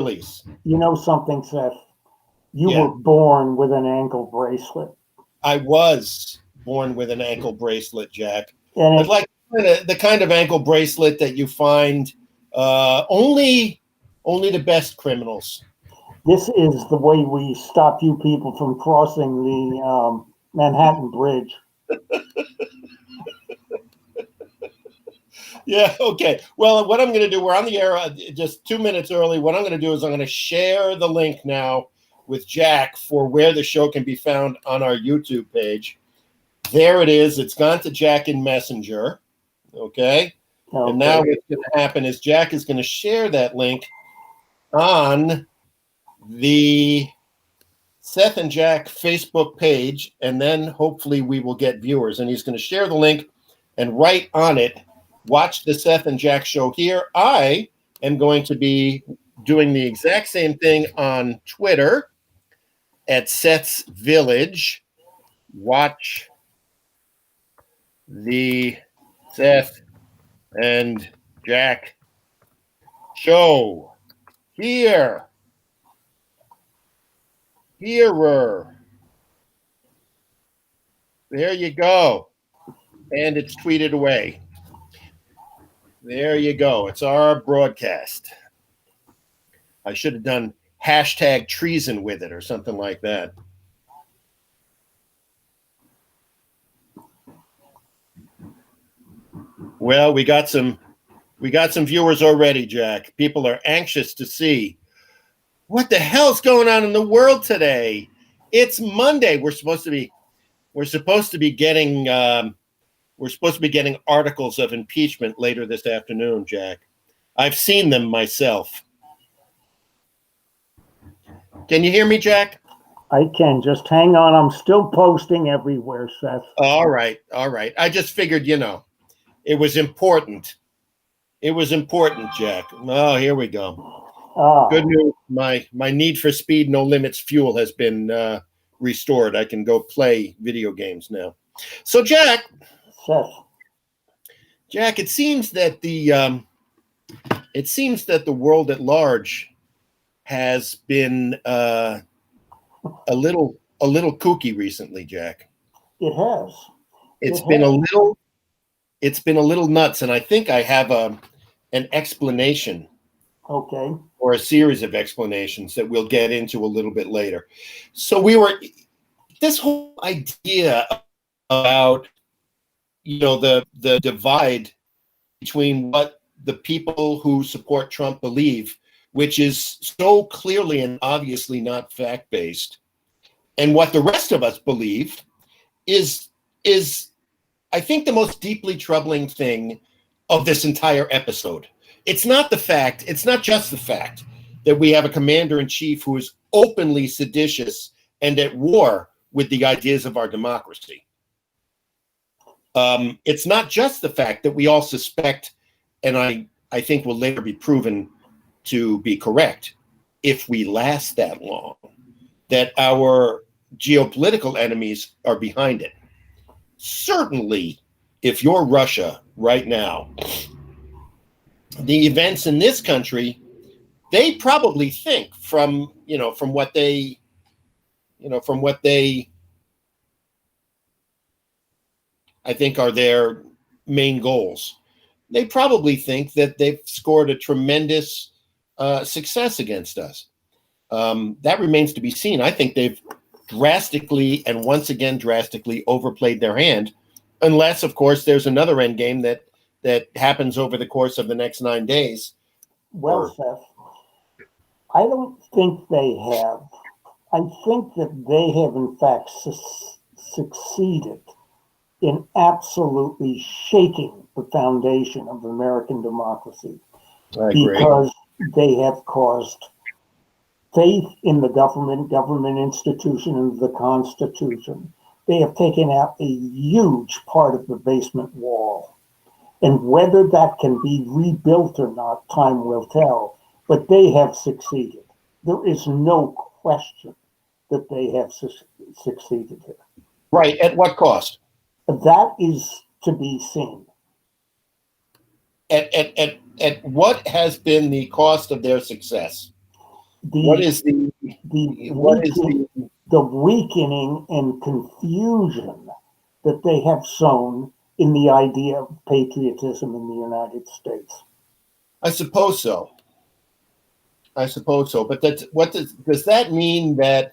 release. You know something, Seth? You Yeah. were born with an ankle bracelet. I was born with an ankle bracelet, Jack. And But like the kind of ankle bracelet that you find only the best criminals. this is the way we stop you people from crossing the Manhattan Bridge. Yeah, okay. Well, what I'm going to do, we're on the air just 2 minutes early. What I'm going to do is I'm going to share the link now with Jack for where the show can be found on our YouTube page. There it is. It's gone to Jack in Messenger. Okay. And now what's going to happen is Jack is going to share that link on the Seth and Jack Facebook page, and then hopefully we will get viewers. And he's going to share the link, and right on it, watch the Seth and Jack show here. I am going to be doing the exact same thing on Twitter at Seth's Village. Watch the Seth and Jack show here. Hearer. There you go. And it's tweeted away. There you go. It's our broadcast. I should have done hashtag treason with it or something like that. Well, we got some viewers already, Jack. People are anxious to see what the hell's going on in the world today. It's Monday. We're supposed to be getting articles of impeachment later this afternoon, Jack. I've seen them myself. Can you hear me, Jack? I can. Just hang on. I'm still posting everywhere, Seth. All right. I just figured, it was important. It was important, Jack. Oh, here we go. Good news. My Need for Speed No Limits fuel has been restored. I can go play video games now. So, Jack. Seth. Jack, it seems that the world at large has been a little kooky recently, Jack. It has. It's been a little nuts, and I think I have an explanation. Okay. Or a series of explanations that we'll get into a little bit later. So this whole idea about the divide between what the people who support Trump believe, which is so clearly and obviously not fact-based, and what the rest of us believe is I think the most deeply troubling thing of this entire episode. It's not just the fact that we have a commander-in-chief who is openly seditious and at war with the ideas of our democracy. It's not just the fact that we all suspect, and I think will later be proven to be correct, if we last that long, that our geopolitical enemies are behind it. Certainly, if you're Russia right now, the events in this country, they probably think from what they I think are their main goals. They probably think that they've scored a tremendous success against us. That remains to be seen. I think they've drastically overplayed their hand, unless, of course, there's another end game that happens over the course of the next 9 days. Well, Seth, I don't think they have. I think that they have, in fact, succeeded in absolutely shaking the foundation of American democracy. I agree. Because they have caused faith in the government institution, and the Constitution. They have taken out a huge part of the basement wall. And whether that can be rebuilt or not, time will tell. But they have succeeded. There is no question that they have succeeded here. Right. At what cost? That is to be seen. At what has been the cost of their success? What is the the weakening and confusion that they have sown in the idea of patriotism in the United States? I suppose so. But does that mean that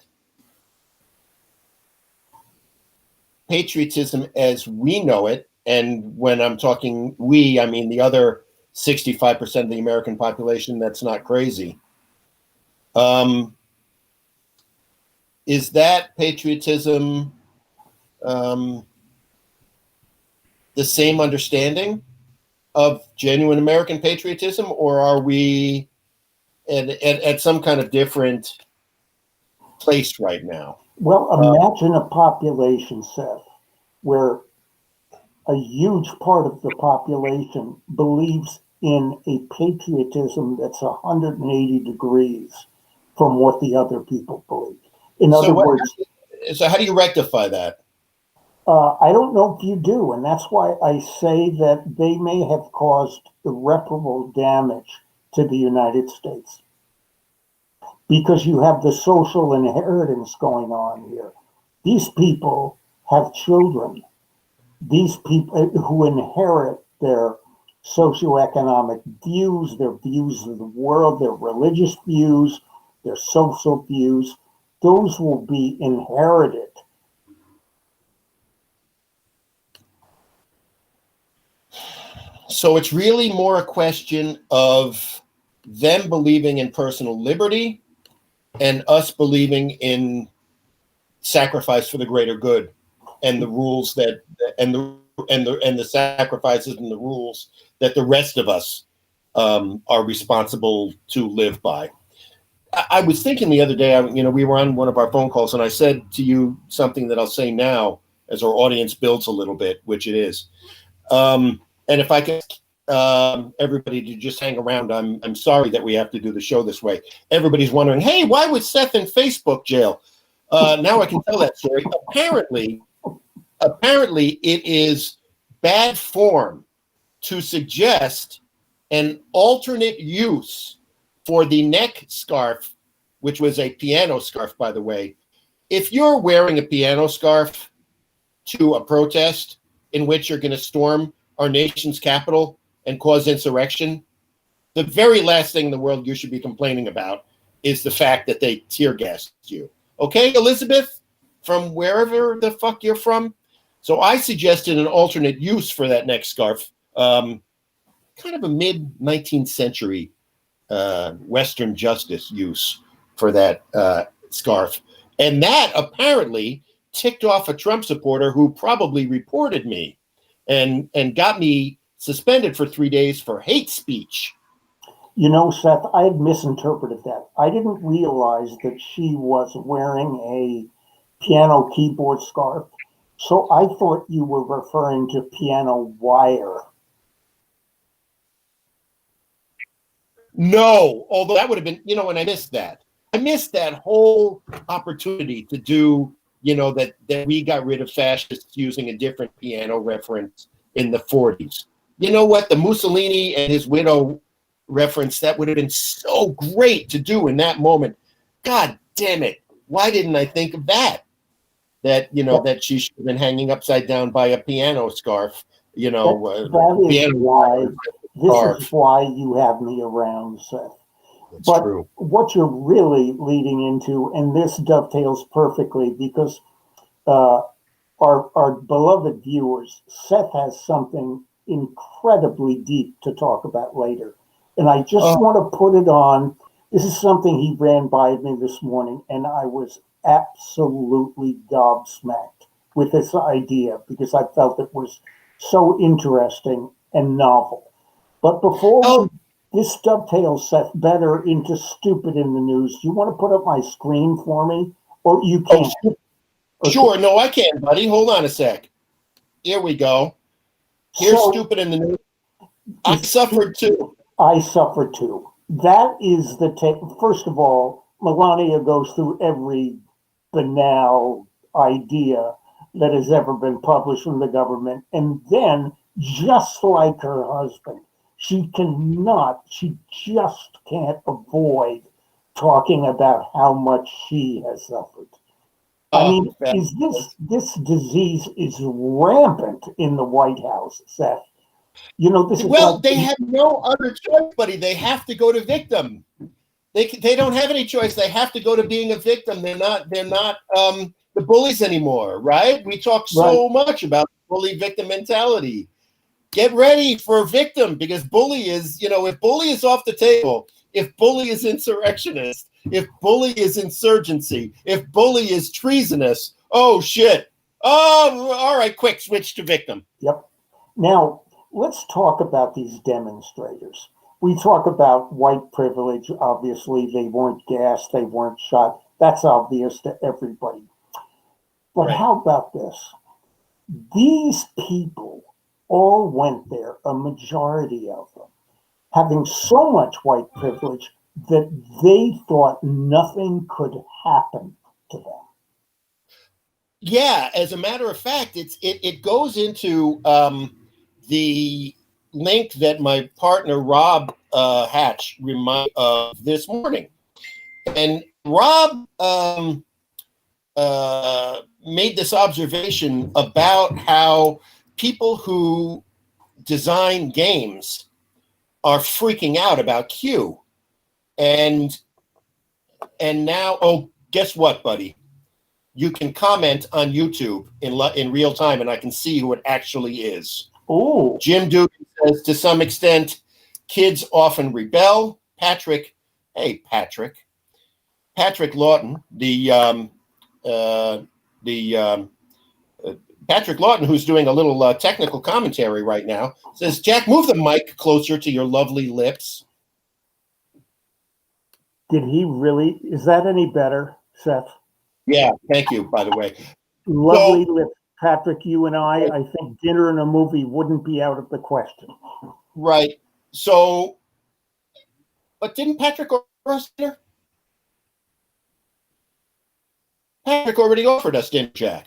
patriotism as we know it, and when I'm talking we, I mean the other 65% of the American population that's not crazy, is that patriotism the same understanding of genuine American patriotism, or are we at some kind of different place right now? Well, imagine a population, Seth, where a huge part of the population believes in a patriotism that's 180 degrees from what the other people believe. In other words, so how do you rectify that? I don't know if you do, and that's why I say that they may have caused irreparable damage to the United States. Because you have the social inheritance going on here. These people have children. These people who inherit their socioeconomic views, their views of the world, their religious views, their social views, those will be inherited. So it's really more a question of them believing in personal liberty and us believing in sacrifice for the greater good, and the rules that and the sacrifices and the rules that the rest of us are responsible to live by. I was thinking the other day, we were on one of our phone calls, and I said to you something that I'll say now as our audience builds a little bit, which it is. And if I could, everybody to just hang around. I'm sorry that we have to do the show this way. Everybody's wondering, hey, why was Seth in Facebook jail? Now I can tell that story. Apparently, it is bad form to suggest an alternate use for the neck scarf, which was a piano scarf, by the way. If you're wearing a piano scarf to a protest in which you're going to storm our nation's capital and cause insurrection, the very last thing in the world you should be complaining about is the fact that they tear gassed you. Okay, Elizabeth, from wherever the fuck you're from? So I suggested an alternate use for that neck scarf, kind of a mid-19th century Western justice use for that scarf. And that apparently ticked off a Trump supporter who probably reported me and got me suspended for 3 days for hate speech. You know, Seth, I had misinterpreted that. I didn't realize that she was wearing a piano keyboard scarf. So I thought you were referring to piano wire. No, although that would have been, and I missed that. I missed that whole opportunity to do, that we got rid of fascists using a different piano reference in the 40s. You know what? The Mussolini and his widow reference, that would have been so great to do in that moment. God damn it. Why didn't I think of that? That, that she should have been hanging upside down by a piano scarf, That is piano why, scarf. this is why you have me around, Seth. It's but true. What you're really leading into, and this dovetails perfectly because our beloved viewers, Seth has something incredibly deep to talk about later. And I just want to put it on. This is something he ran by me this morning, and I was absolutely gobsmacked with this idea because I felt it was so interesting and novel. But before this dovetails, Seth, better into stupid in the news. Do you want to put up my screen for me? Or you can't? Sure. No, I can, buddy. Hold on a sec. Here we go. Here's stupid in the news. I suffered too. I suffered too. That is the first of all, Melania goes through every banal idea that has ever been published from the government. And then, just like her husband, she just can't avoid talking about how much she has suffered. I mean, Yeah. is this disease is rampant in the White House, Seth? You know, this is Well, like they have no other choice, buddy. They have to go to victim. They don't have any choice. They have to go to being a victim. They're not the bullies anymore, right? We talk so much about bully victim mentality. Get ready for a victim, because bully is, if bully is off the table, if bully is insurrectionist, if bully is insurgency, if bully is treasonous, oh shit. Oh, all right, quick switch to victim. Yep. Now, let's talk about these demonstrators. We talk about white privilege. Obviously, they weren't gassed, they weren't shot. That's obvious to everybody. But Right. How about this? These people all went there, a majority of them, having so much white privilege that they thought nothing could happen to them. Yeah, as a matter of fact, it goes into the link that my partner Rob Hatch reminded of this morning, and Rob made this observation about how people who design games are freaking out about Q, and now, oh, guess what, buddy? You can comment on YouTube in real time, and I can see who it actually is. Oh, Jim Dugan says, to some extent, kids often rebel. Patrick Lawton, Patrick Lawton, who's doing a little technical commentary right now, says, Jack, move the mic closer to your lovely lips. did he really? Is that any better, Seth? Yeah, thank you, by the way. Lovely lips, Patrick. You and I think dinner and a movie wouldn't be out of the question. Right. So, but didn't Patrick offer us dinner? Patrick already offered us dinner, Jack.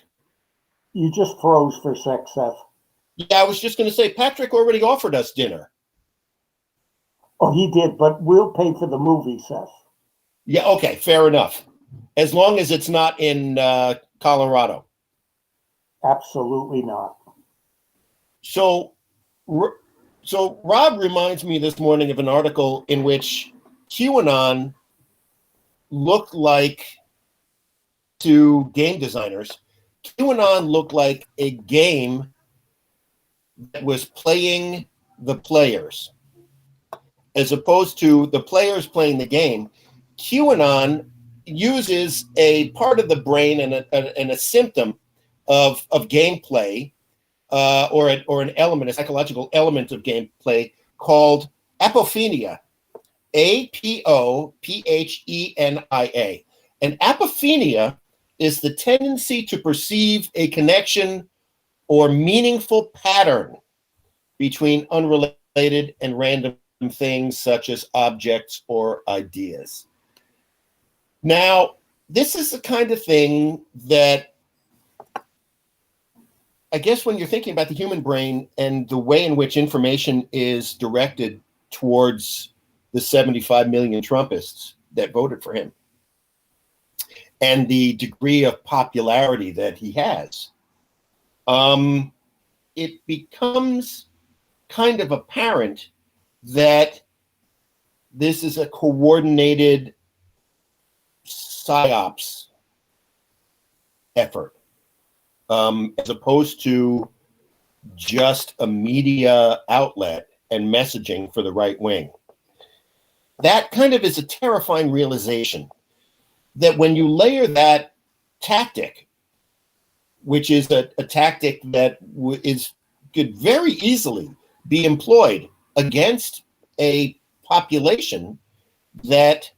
You just froze for a sec, Seth. Yeah, I was just going to say, Patrick already offered us dinner. Oh, he did, but we'll pay for the movie, Seth. Yeah, okay, fair enough. As long as it's not in Colorado. Absolutely not. So Rob reminds me this morning of an article in which QAnon looked like, to game designers, QAnon looked like a game that was playing the players, as opposed to the players playing the game. QAnon uses a part of the brain and a symptom of gameplay, or an element, a psychological element of gameplay called apophenia, APOPHENIA. And apophenia is the tendency to perceive a connection or meaningful pattern between unrelated and random things such as objects or ideas. Now, this is the kind of thing that, I guess, when you're thinking about the human brain and the way in which information is directed towards the 75 million Trumpists that voted for him and the degree of popularity that he has, it becomes kind of apparent that this is a coordinated psyops effort, as opposed to just a media outlet and messaging for the right wing. That kind of is a terrifying realization that when you layer that tactic, which is a tactic that could very easily be employed against a population that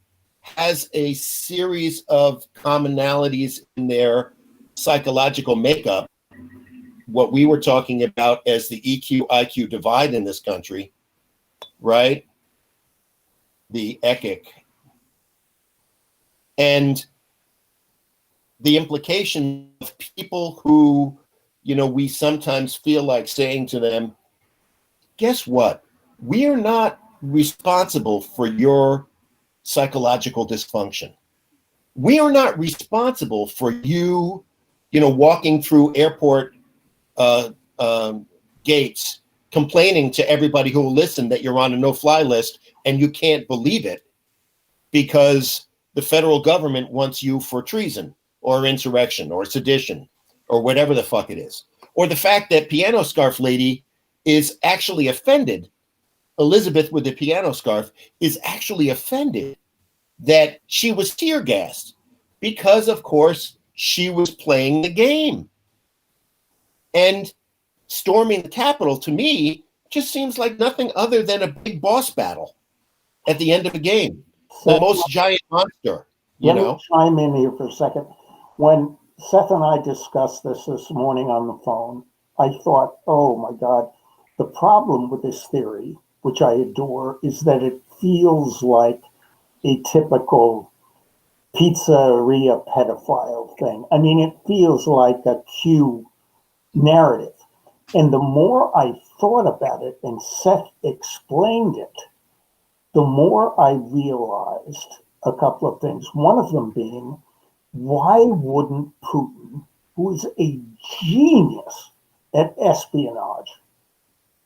has a series of commonalities in their psychological makeup, what we were talking about as the EQ-IQ divide in this country, right? The ECIC. And the implication of people who, we sometimes feel like saying to them, guess what? We are not responsible for your psychological dysfunction. We are not responsible for you, walking through airport gates, complaining to everybody who will listen that you're on a no-fly list and you can't believe it because the federal government wants you for treason or insurrection or sedition or whatever the fuck it is. Or the fact that Piano Scarf Lady is actually offended, Elizabeth with the piano scarf is actually offended that she was tear gassed because, of course, she was playing the game. And storming the Capitol, to me, just seems like nothing other than a big boss battle at the end of a game. The most giant monster, Let me chime in here for a second. When Seth and I discussed this morning on the phone, I thought, oh my God, the problem with this theory, which I adore, is that it feels like a typical pizzeria pedophile thing. I mean, it feels like a Q narrative. And the more I thought about it and Seth explained it, the more I realized a couple of things. One of them being, why wouldn't Putin, who is a genius at espionage,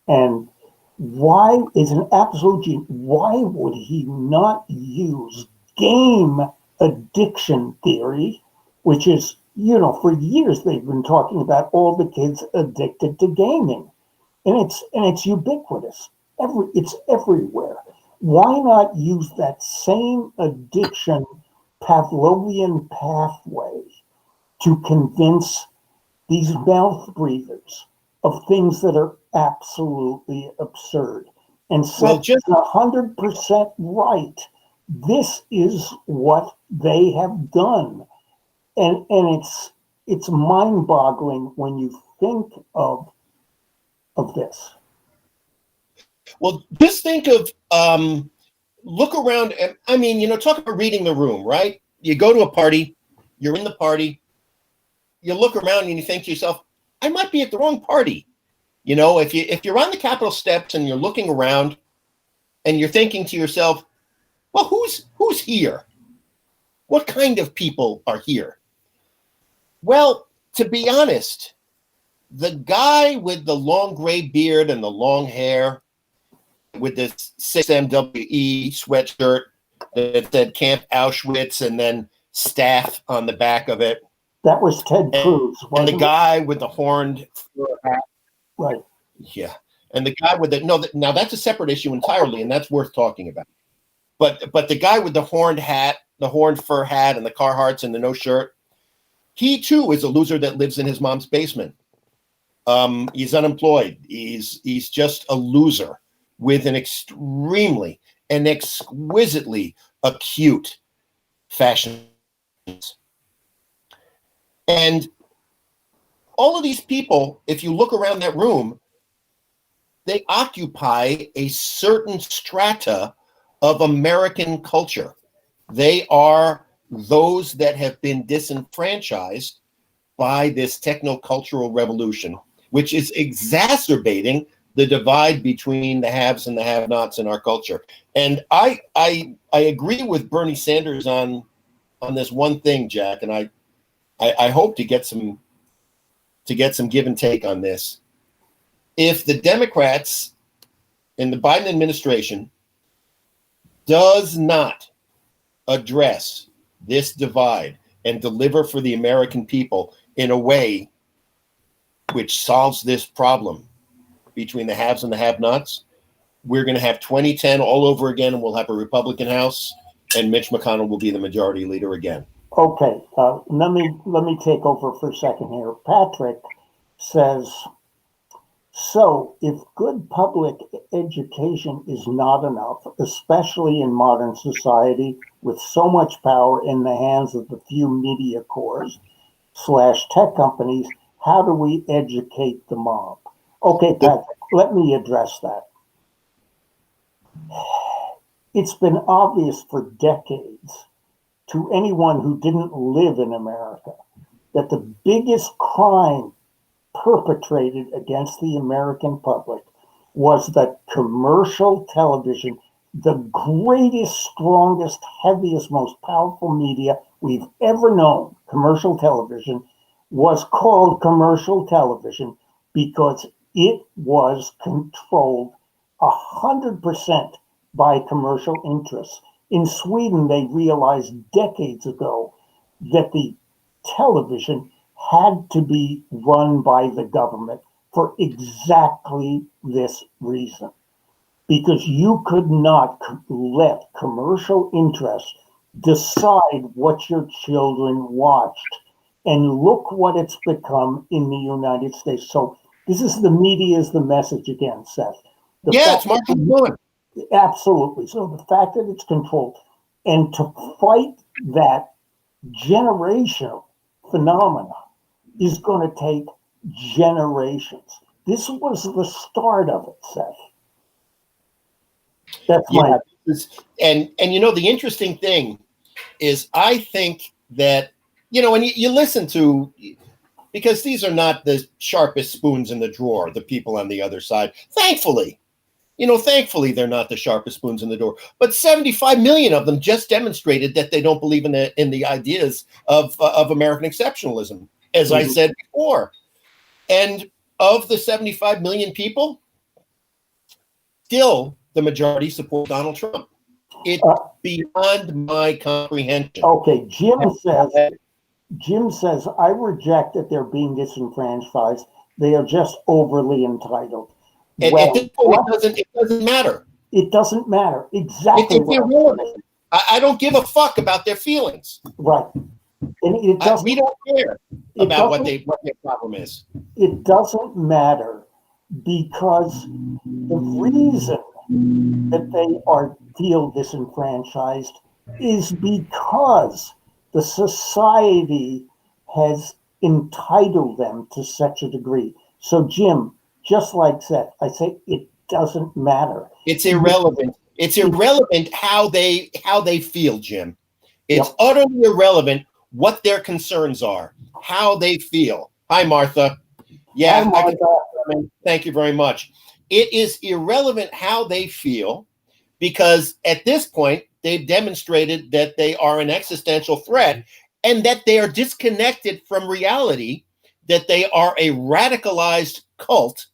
and why is an absolute genius, why would he not use game addiction theory, which is, for years they've been talking about all the kids addicted to gaming, and it's ubiquitous. It's everywhere. Why not use that same addiction Pavlovian pathway to convince these mouth breathers of things that are absolutely absurd? And so, just 100% right. This is what they have done, and it's mind-boggling when you think of this. Well, just think of, look around. I mean, talk about reading the room, right? You go to a party, you're in the party, you look around and you think to yourself, I might be at the wrong party. If you're on the Capitol steps and you're looking around and you're thinking to yourself, well, who's here? What kind of people are here? Well, to be honest, the guy with the long gray beard and the long hair with this 6MWE sweatshirt that said Camp Auschwitz and then staff on the back of it. That was Ted Cruz. And the guy with the horned hat. Right. Yeah. And the guy with now that's a separate issue entirely, and that's worth talking about. But the guy with the horned hat, the horned fur hat and the Carhartts and the no shirt, he too is a loser that lives in his mom's basement. He's unemployed. He's just a loser with an exquisitely acute fashion. And all of these people, if you look around that room, they occupy a certain strata of American culture. They are those that have been disenfranchised by this techno-cultural revolution, which is exacerbating the divide between the haves and the have-nots in our culture. And I agree with Bernie Sanders on this one thing, Jack, and I hope to get some give and take on this. If the Democrats in the Biden administration does not address this divide and deliver for the American people in a way which solves this problem between the haves and the have-nots, we're going to have 2010 all over again, and we'll have a Republican House, and Mitch McConnell will be the majority leader again. Okay, let me take over for a second here. Patrick says, so if good public education is not enough, especially in modern society with so much power in the hands of the few media cores / tech companies, how do we educate the mob? Okay, Patrick, let me address that. It's been obvious for decades to anyone who didn't live in America that the biggest crime perpetrated against the American public was that commercial television the greatest, strongest, heaviest, most powerful media we've ever known, commercial television, was called commercial television because it was controlled 100% by commercial interests. In Sweden, they realized decades ago that the television had to be run by the government for exactly this reason. Because you could not let commercial interests decide what your children watched. And look what it's become in the United States. So this is the media is the message again, Seth. It's Martin Luther. Absolutely. So the fact that it's controlled and to fight that generational phenomena is going to take generations. This was the start of it, Seth. That's my and the interesting thing is I think that when you listen to, because these are not the sharpest spoons in the drawer, the people on the other side, thankfully they're not the sharpest spoons in the door, but 75 million of them just demonstrated that they don't believe in the ideas of American exceptionalism, as I said before. And of the 75 million people, still the majority support Donald Trump. It's beyond my comprehension. Okay, Jim says, I reject that they're being disenfranchised. They are just overly entitled. At this point, it doesn't matter. It doesn't matter. Exactly. It's irrelevant. I don't give a fuck about their feelings. Right. And we don't care about what their problem is. It doesn't matter because the reason that they feel disenfranchised is because the society has entitled them to such a degree. So, Jim, just like Seth, I say it doesn't matter. It's irrelevant. It's irrelevant how they feel, Jim. It's utterly irrelevant what their concerns are, how they feel. Hi, Martha. Yeah, Hi, Martha. Thank you very much. It is irrelevant how they feel because at this point, they've demonstrated that they are an existential threat and that they are disconnected from reality, that they are a radicalized cult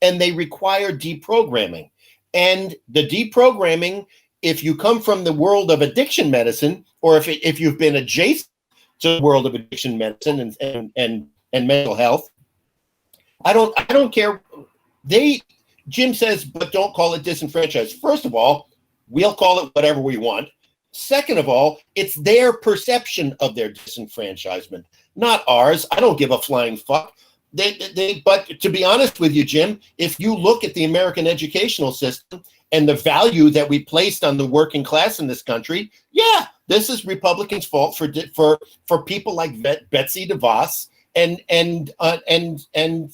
and they require deprogramming. And the deprogramming, if you come from the world of addiction medicine, or if you've been adjacent to the world of addiction medicine and mental health, I don't care. Jim says, but don't call it disenfranchised. First of all, we'll call it whatever we want. Second of all, it's their perception of their disenfranchisement, not ours. I don't give a flying fuck. But to be honest with you, Jim, if you look at the American educational system and the value that we placed on the working class in this country, this is Republicans' fault for people like Betsy DeVos and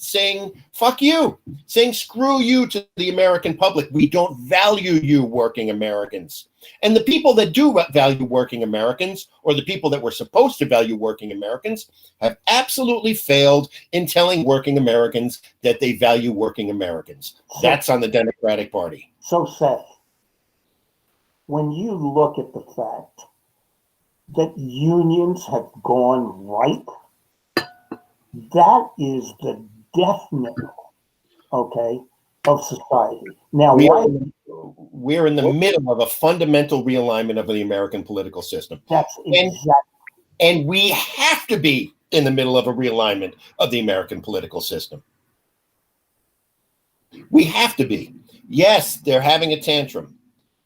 saying fuck you, saying screw you to the American public. We don't value you, working Americans. And the people that do value working Americans, or the people that were supposed to value working Americans, have absolutely failed in telling working Americans that they value working Americans. That's on the Democratic Party. So, Seth, when you look at the fact that unions have gone right, that is the death knell, of society. Now, we're in the middle of a fundamental realignment of the American political system. That's exactly. And we have to be in the middle of a realignment of the American political system. We have to be. Yes, they're having a tantrum.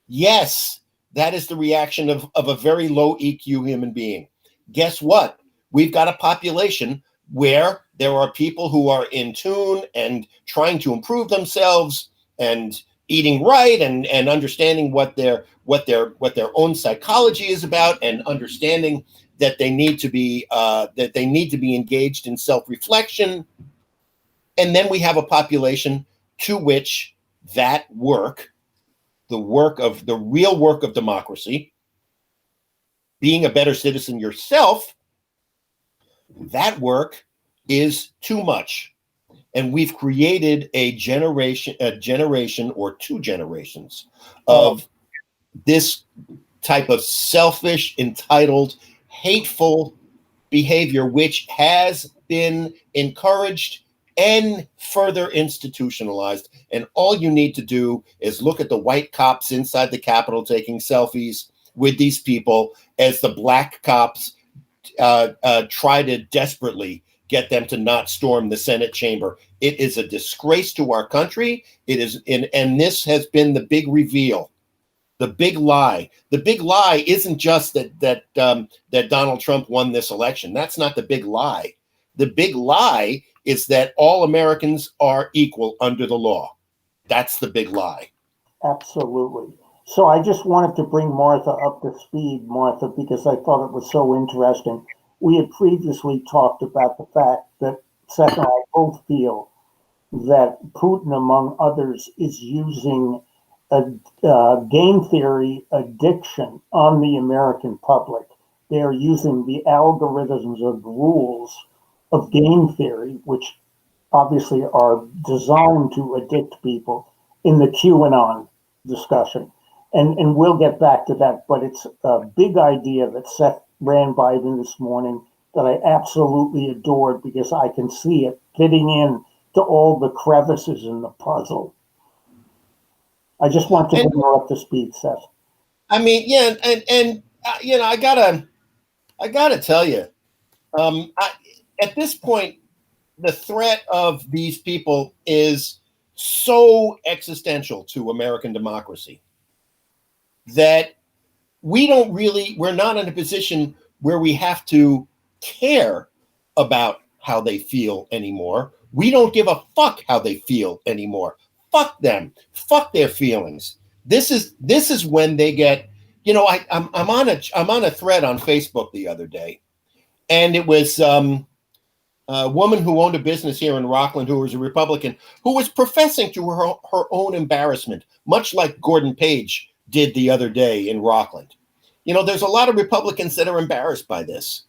Yes, that is the reaction of a very low EQ human being. Guess what? We've got a population where there are people who are in tune and trying to improve themselves and eating right and understanding what their own psychology is about, and understanding that they need to be engaged in self-reflection. And then we have a population to which that work, the real work of democracy, being a better citizen yourself, that work is too much. And we've created a generation or two generations of this type of selfish, entitled, hateful behavior, which has been encouraged and further institutionalized. And all you need to do is look at the white cops inside the Capitol taking selfies with these people as the black cops try to desperately get them to not storm the Senate chamber. It is a disgrace to our country. It is, and this has been the big reveal. The big lie. The big lie isn't just that Donald Trump won this election. That's not the big lie. The big lie is that all Americans are equal under the law. That's the big lie. Absolutely. So I just wanted to bring Martha up to speed, Martha, because I thought it was so interesting. We had previously talked about the fact that Seth and I both feel that Putin, among others, is using a game theory addiction on the American public. They are using the algorithms of rules of game theory, which obviously are designed to addict people, in the QAnon discussion. And we'll get back to that, but it's a big idea that Seth ran by me this morning that I absolutely adored because I can see it fitting in to all the crevices in the puzzle. I just want to bring her up to speed, Seth. I mean, yeah, and you know, I gotta tell you, at this point, the threat of these people is so existential to American democracy that we're not in a position where we have to care about how they feel anymore. We don't give a fuck how they feel anymore. Fuck them. Fuck their feelings. This is when they get, you know, I'm on a thread on Facebook the other day, and it was a woman who owned a business here in Rockland who was a Republican who was professing to her own embarrassment, much like Gordon Page did the other day in Rockland. You know, there's a lot of Republicans that are embarrassed by this.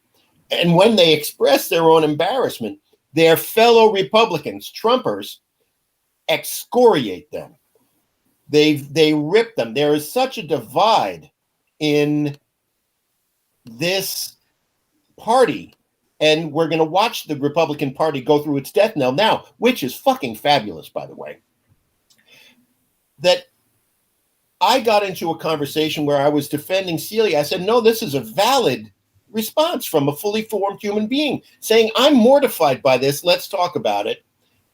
And when they express their own embarrassment, their fellow Republicans, Trumpers, excoriate them. They rip them. There is such a divide in this party, and we're going to watch the Republican Party go through its death knell now, which is fucking fabulous, by the way. That I got into a conversation where I was defending Celia. I said, no, this is a valid response from a fully formed human being saying, I'm mortified by this. Let's talk about it.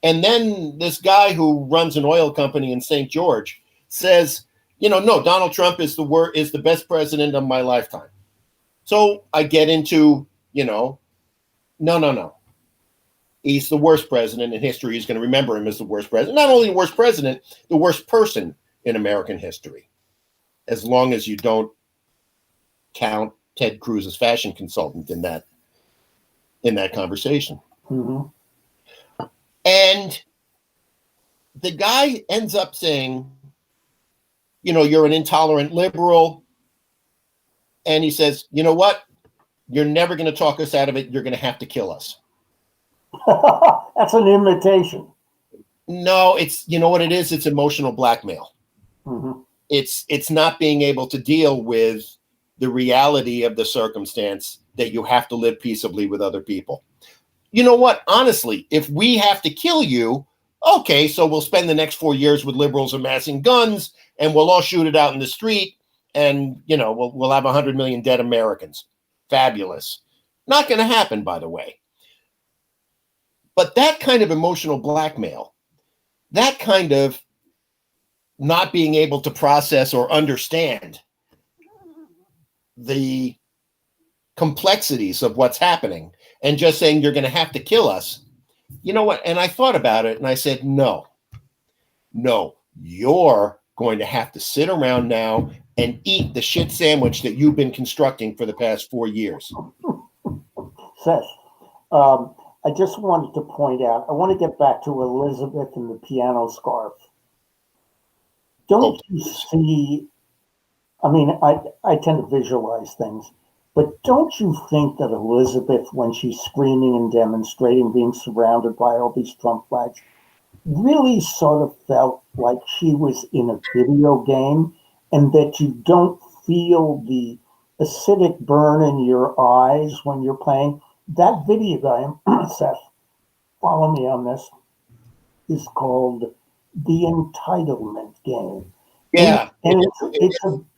And then this guy who runs an oil company in St. George says, you know, no, Donald Trump is the best president of my lifetime. So I get into, you know, no. He's the worst president in history. He's going to remember him as the worst president. Not only the worst president, the worst person in American history, as long as you don't count Ted Cruz as fashion consultant in that conversation. Mm-hmm. And the guy ends up saying, you know, you're an intolerant liberal. And he says, you know what? You're never going to talk us out of it. You're going to have to kill us. That's an invitation. No, it's, you know what it is? It's emotional blackmail. Mm-hmm. It's not being able to deal with the reality of the circumstance that you have to live peaceably with other people. You know what? Honestly, if we have to kill you, okay, so we'll spend the next 4 years with liberals amassing guns, and we'll all shoot it out in the street, and, you know, we'll have 100 million dead Americans. Fabulous. Not going to happen, by the way. But that kind of emotional blackmail, that kind of not being able to process or understand the complexities of what's happening and just saying you're going to have to kill us. You know what? And I thought about it and I said, no, you're going to have to sit around now and eat the shit sandwich that you've been constructing for the past 4 years. Seth, I just wanted to point out, I want to get back to Elizabeth and the piano scarf. Don't you see, I mean, I tend to visualize things, but don't you think that Elizabeth, when she's screaming and demonstrating, being surrounded by all these Trump flags, really sort of felt like she was in a video game and that you don't feel the acidic burn in your eyes when you're playing. That video game, Seth, follow me on this, is called The Entitlement Game. Yeah. And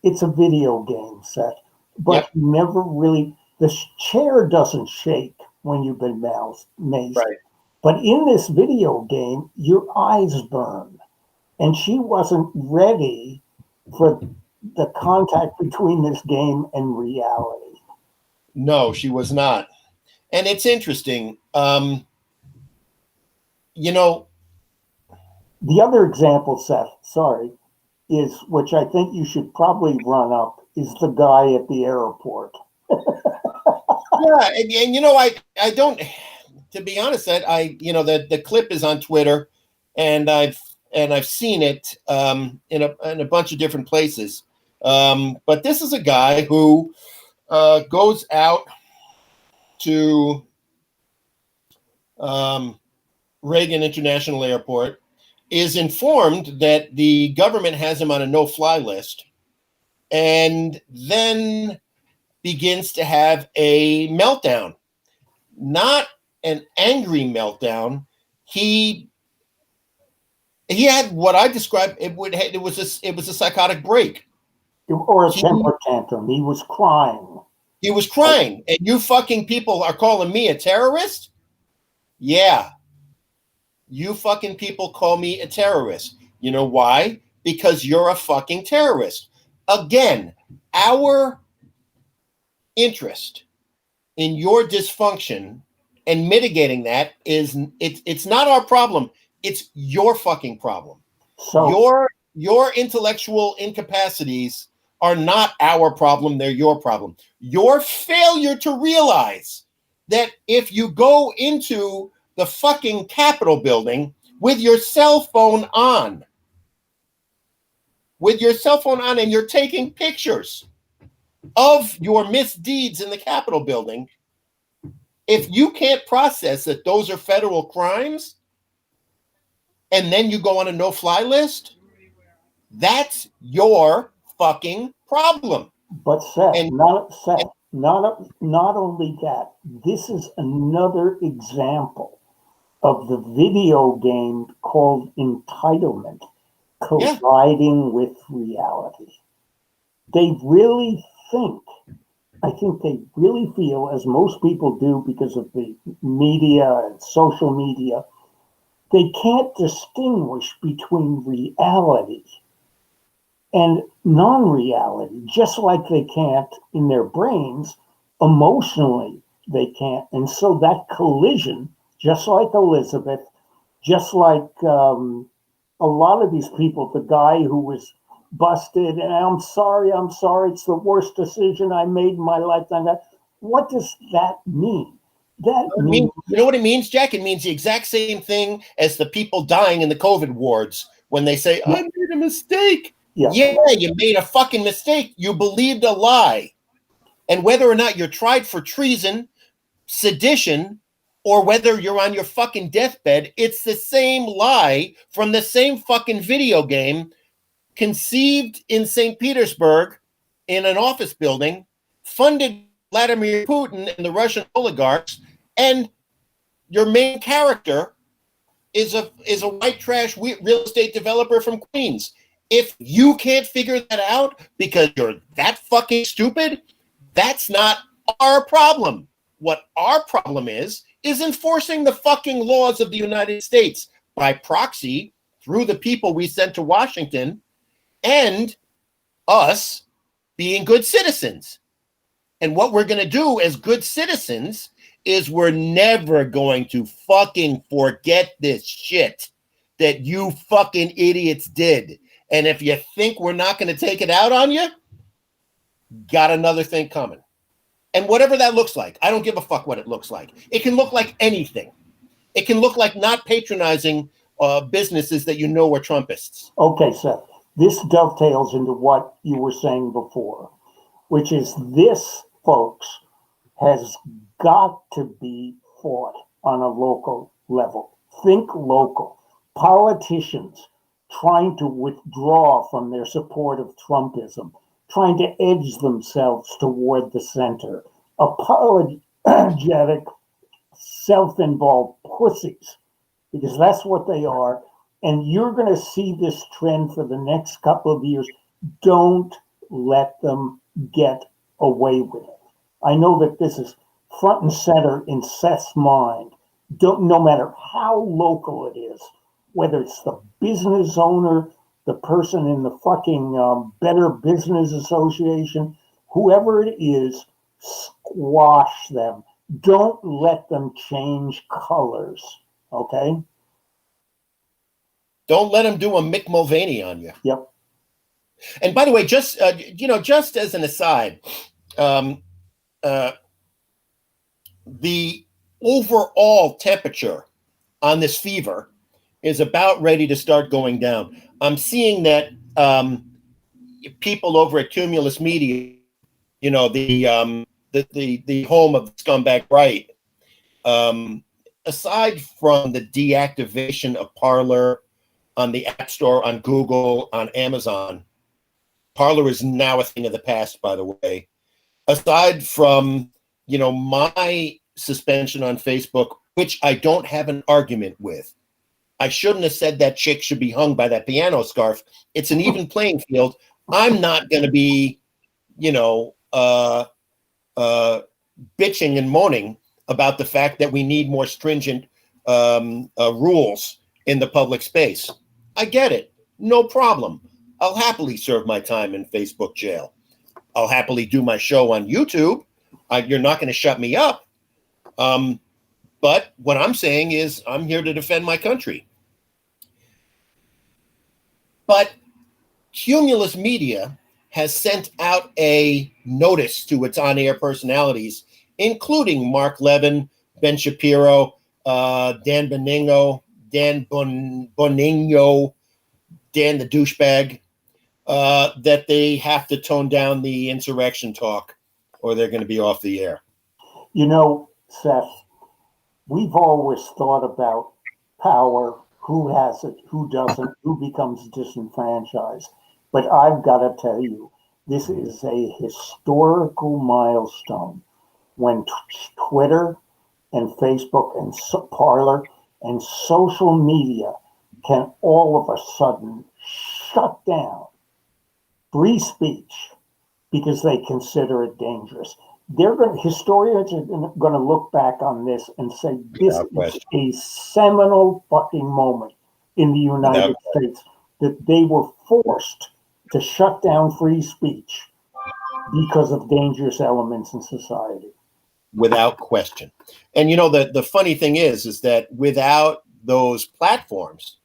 it's a video game, Seth, but Yep. never really, the chair doesn't shake when you've been mazed. Right. But in this video game, your eyes burn. And she wasn't ready for the contact between this game and reality. No, she was not. And it's interesting. You know, The other example, Seth, sorry, is, which I think you should probably run up, is the guy at the airport. yeah, and you know, I don't, to be honest, that the clip is on Twitter, and I've seen it in a bunch of different places. But this is a guy who goes out to Reagan International Airport, is informed that the government has him on a no-fly list, and then begins to have a meltdown. Not an angry meltdown. He had what I described. It was a psychotic break. Or a temper tantrum. He was crying. He was crying. And you fucking people are calling me a terrorist? Yeah. You fucking people call me a terrorist. You know why? Because you're a fucking terrorist. Again, our interest in your dysfunction and mitigating that it's not our problem. It's your fucking problem. So your intellectual incapacities are not our problem. They're your problem. Your failure to realize that if you go into the fucking Capitol building with your cell phone on, and you're taking pictures of your misdeeds in the Capitol building, if you can't process that those are federal crimes, and then you go on a no-fly list, that's your fucking problem. But Seth, not only that, this is another example of the video game called entitlement colliding with reality. They really think, I think they really feel, as most people do because of the media and social media, they can't distinguish between reality and non-reality, just like they can't in their brains. Emotionally, they can't. And so that collision, just like Elizabeth, just like a lot of these people, the guy who was busted, and I'm sorry, it's the worst decision I made in my lifetime. What does that mean? That means, you know what it means, Jack? It means the exact same thing as the people dying in the COVID wards when they say, I made a mistake. Yeah, you made a fucking mistake. You believed a lie. And whether or not you're tried for treason, sedition, or whether you're on your fucking deathbed, it's the same lie from the same fucking video game conceived in St. Petersburg in an office building, funded Vladimir Putin and the Russian oligarchs, and your main character is a white trash real estate developer from Queens. If you can't figure that out because you're that fucking stupid, that's not our problem. What our problem is enforcing the fucking laws of the United States by proxy through the people we sent to Washington, and us being good citizens. And what we're going to do as good citizens is we're never going to fucking forget this shit that you fucking idiots did. And if you think we're not going to take it out on you, got another thing coming. And whatever that looks like, I don't give a fuck what it looks like. It can look like anything. It can look like not patronizing businesses that you know are Trumpists. Okay, Seth, this dovetails into what you were saying before, which is this, folks, has got to be fought on a local level. Think local. Politicians trying to withdraw from their support of Trumpism, trying to edge themselves toward the center, apologetic, self-involved pussies, because that's what they are. And you're going to see this trend for the next couple of years. Don't let them get away with it. I know that this is front and center in Seth's mind. No matter how local it is, whether it's the business owner, the person in the fucking Better Business Association, whoever it is, squash them. Don't let them change colors, okay? Don't let them do a Mick Mulvaney on you. Yep. And by the way, just just as an aside, the overall temperature on this fever is about ready to start going down. I'm seeing that people over at Cumulus Media, the home of the scumbag right, aside from the deactivation of Parler on the App Store, on Google, on Amazon, Parler is now a thing of the past, by the way. Aside from, my suspension on Facebook, which I don't have an argument with. I shouldn't have said that chick should be hung by that piano scarf. It's an even playing field. I'm not going to be, bitching and moaning about the fact that we need more stringent rules in the public space. I get it. No problem. I'll happily serve my time in Facebook jail. I'll happily do my show on YouTube. You're not going to shut me up. But what I'm saying is I'm here to defend my country. But Cumulus Media has sent out a notice to its on-air personalities, including Mark Levin, Ben Shapiro, Dan Bonigno, Dan the douchebag, that they have to tone down the insurrection talk or they're going to be off the air. Seth, we've always thought about power, who has it, who doesn't, who becomes disenfranchised. But I've got to tell you, this is a historical milestone when Twitter and Facebook and Parler and social media can all of a sudden shut down free speech because they consider it dangerous. Historians are going to look back on this and say this is a seminal fucking moment in the United States, that they were forced to shut down free speech because of dangerous elements in society. Without question. And the funny thing is that without those platforms,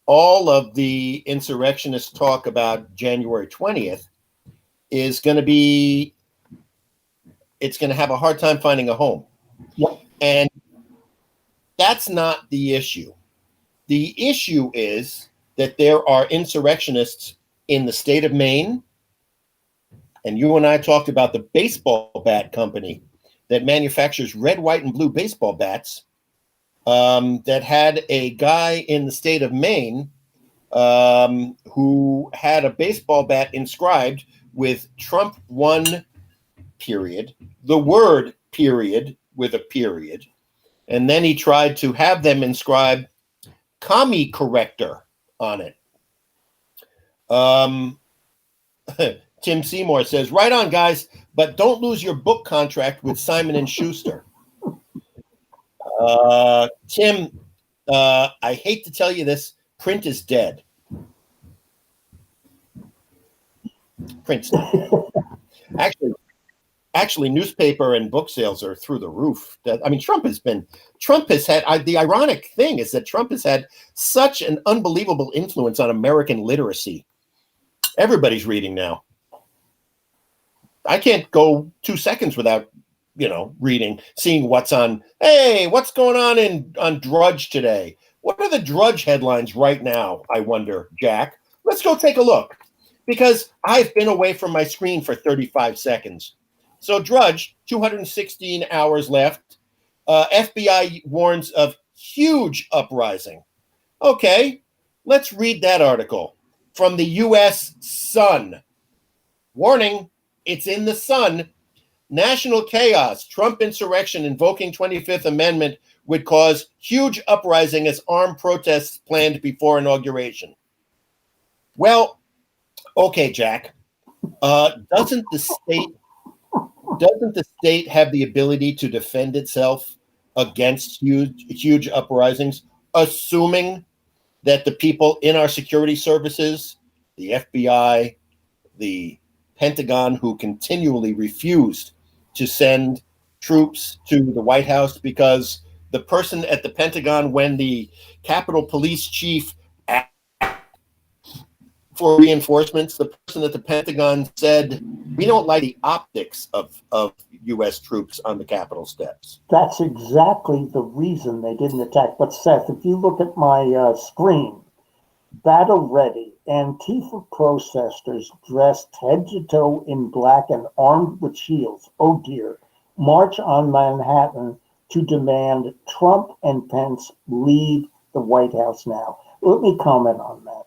all of the insurrectionists talk about January 20th is going to be, it's going to have a hard time finding a home. Yep. And that's not the issue. The issue is that there are insurrectionists in the state of Maine, and you and I talked about the baseball bat company that manufactures red, white, and blue baseball bats, that had a guy in the state of Maine who had a baseball bat inscribed with Trump won, period, the word period with a period. And then he tried to have them inscribe commie corrector on it. Tim Seymour says, right on, guys, but don't lose your book contract with Simon & Schuster. Tim, I hate to tell you this, print is dead. Print's dead. Actually, newspaper and book sales are through the roof. Trump has had, the ironic thing is that Trump has had such an unbelievable influence on American literacy. Everybody's reading now. I can't go 2 seconds without, reading, seeing what's on. Hey, what's going on Drudge today? What are the Drudge headlines right now? I wonder, Jack. Let's go take a look, because I've been away from my screen for 35 seconds. So Drudge, 216 hours left. FBI warns of huge uprising. Okay, Let's read that article from the U.S. Sun. Warning, it's in the Sun. National chaos. Trump insurrection invoking 25th Amendment would cause huge uprising as armed protests planned before inauguration. Well, okay, Jack. Doesn't the state have the ability to defend itself against huge uprisings, assuming that the people in our security services, the FBI, the Pentagon, who continually refused to send troops to the White House because the person at the Pentagon, when the Capitol Police Chief asked for reinforcements, the person at the Pentagon said, we don't like the optics of U.S. troops on the Capitol steps. That's exactly the reason they didn't attack. But Seth, if you look at my screen, battle ready Antifa protesters dressed head to toe in black and armed with shields, oh dear, march on Manhattan to demand Trump and Pence leave the White House now. Let me comment on that.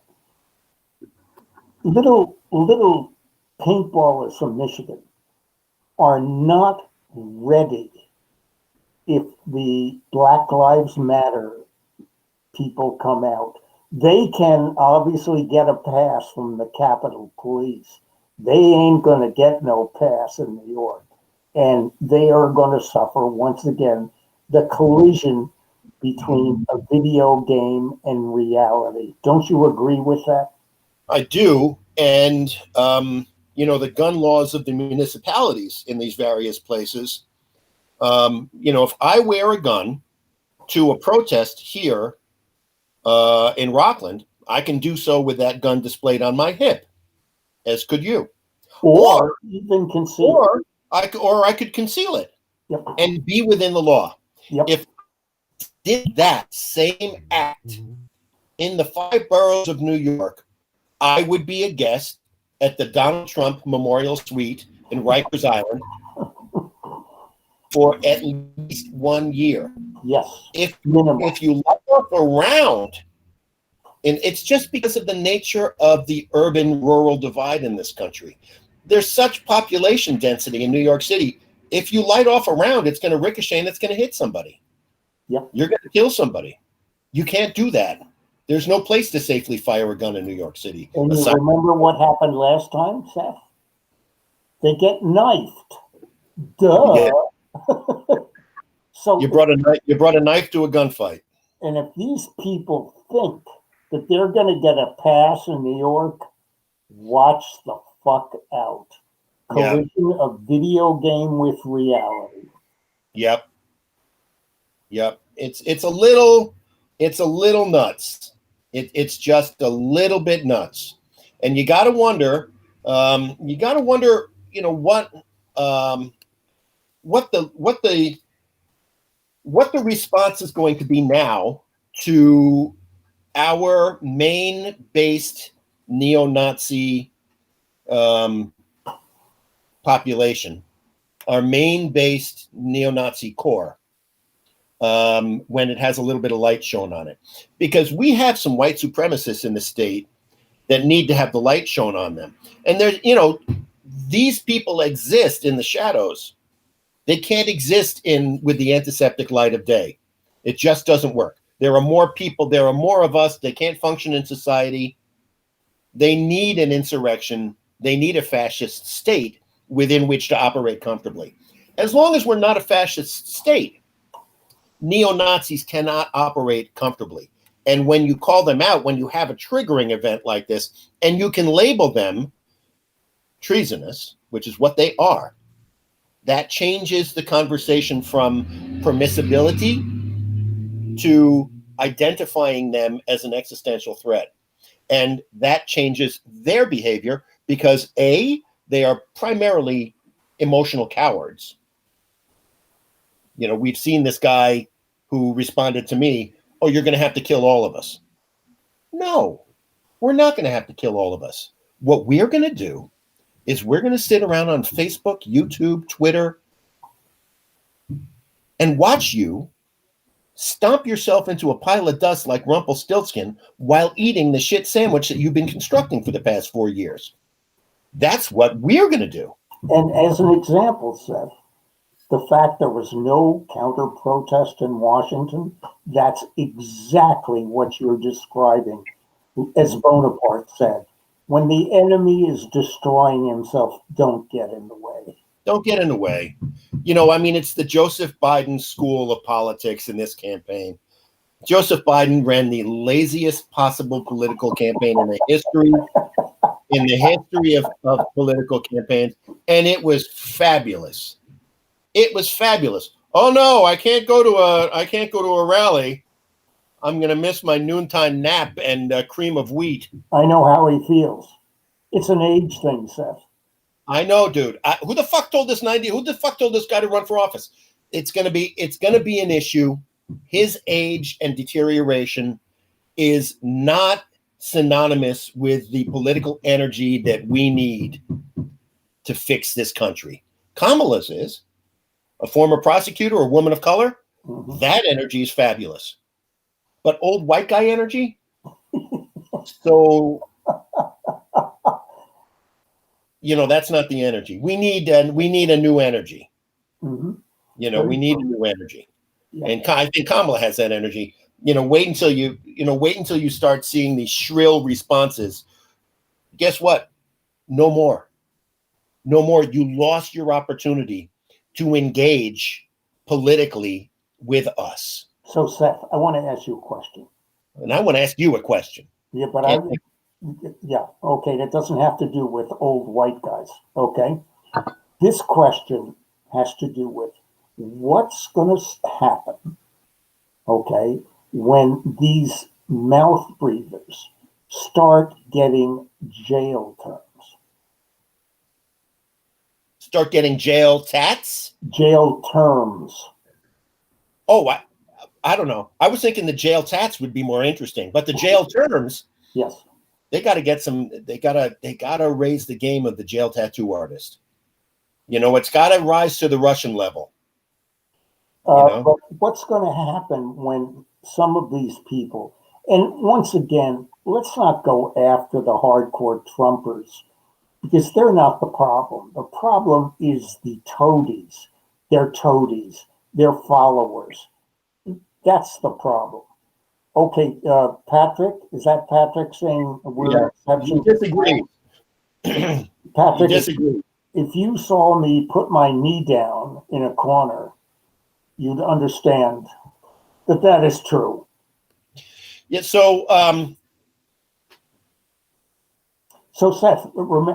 Little paintballers from Michigan are not ready if the Black Lives Matter people come out. They can obviously get a pass from the Capitol Police. They ain't going to get no pass in New York. And they are going to suffer, once again, the collision between a video game and reality. Don't you agree with that? I do. And, the gun laws of the municipalities in these various places, if I wear a gun to a protest here in Rockland, I can do so with that gun displayed on my hip, as could you. Or even conceal it. Or I could conceal it. Yep. And be within the law. Yep. If I did that same act in the 5 boroughs of New York, I would be a guest at the Donald Trump Memorial Suite in Rikers Island for at least 1 year. Yes. If you look around, and it's just because of the nature of the urban-rural divide in this country. There's such population density in New York City. If you light off around, it's going to ricochet and it's going to hit somebody. Yep. You're going to kill somebody. You can't do that. There's no place to safely fire a gun in New York City. And you remember what happened last time, Seth? They get knifed. Duh. Yeah. So you brought a knife to a gunfight. And if these people think that they're going to get a pass in New York, watch the fuck out. Collision of video game with reality. Yep. It's a little nuts. It's just a little bit nuts, and you got to wonder. What the response is going to be now to our Maine-based neo-Nazi population, our Maine-based neo-Nazi core. When it has a little bit of light shown on it, because we have some white supremacists in the state that need to have the light shown on them. And there's, these people exist in the shadows. They can't exist with the antiseptic light of day. It just doesn't work. There are more people. There are more of us. They can't function in society. They need an insurrection. They need a fascist state within which to operate comfortably. As long as we're not a fascist state, neo-Nazis cannot operate comfortably. And when you call them out, when you have a triggering event like this, and you can label them treasonous, which is what they are, that changes the conversation from permissibility to identifying them as an existential threat. And that changes their behavior because A, they are primarily emotional cowards. We've seen this guy who responded to me, oh, you're going to have to kill all of us. No, we're not going to have to kill all of us. What we're going to do is we're going to sit around on Facebook, YouTube, Twitter, and watch you stomp yourself into a pile of dust like Rumpelstiltskin while eating the shit sandwich that you've been constructing for the past 4 years. That's what we're going to do. And as an example, Seth, the fact there was no counter protest in Washington, that's exactly what you're describing. As Bonaparte said, when the enemy is destroying himself, don't get in the way. Don't get in the way. It's the Joseph Biden school of politics in this campaign. Joseph Biden ran the laziest possible political campaign in the history of political campaigns, and it was fabulous. It was fabulous. Oh no, I can't go to a rally. I'm going to miss my noontime nap and cream of wheat. I know how he feels. It's an age thing, Seth. I know, dude. Who the fuck told this Who the fuck told this guy to run for office? It's going to be an issue. His age and deterioration is not synonymous with the political energy that we need to fix this country. Kamala's is a former prosecutor, a woman of color. Mm-hmm. That energy is fabulous. But old white guy energy? So, that's not the energy. We need a new energy. Mm-hmm. We need a new energy. Yeah. And I think Kamala has that energy. Wait until you start seeing these shrill responses. Guess what? No more. You lost your opportunity to engage politically with us. So, Seth, I want to ask you a question. And I want to ask you a question. Yeah, but okay, that doesn't have to do with old white guys, okay? This question has to do with what's going to happen, okay, when these mouth breathers start getting jail terms. Start getting jail tats? Jail terms. Oh, I don't know. I was thinking the jail tats would be more interesting, but the jail terms, yes, they got to get some. They gotta raise the game of the jail tattoo artist. It's got to rise to the Russian level. But what's going to happen when some of these people, and once again, let's not go after the hardcore Trumpers because they're not the problem. The problem is the toadies, their toadies, their followers. That's the problem. Okay, Patrick, is that Patrick saying we're you disagree? Patrick, you disagree. If you saw me put my knee down in a corner, you'd understand that is true. Yeah. So, Seth,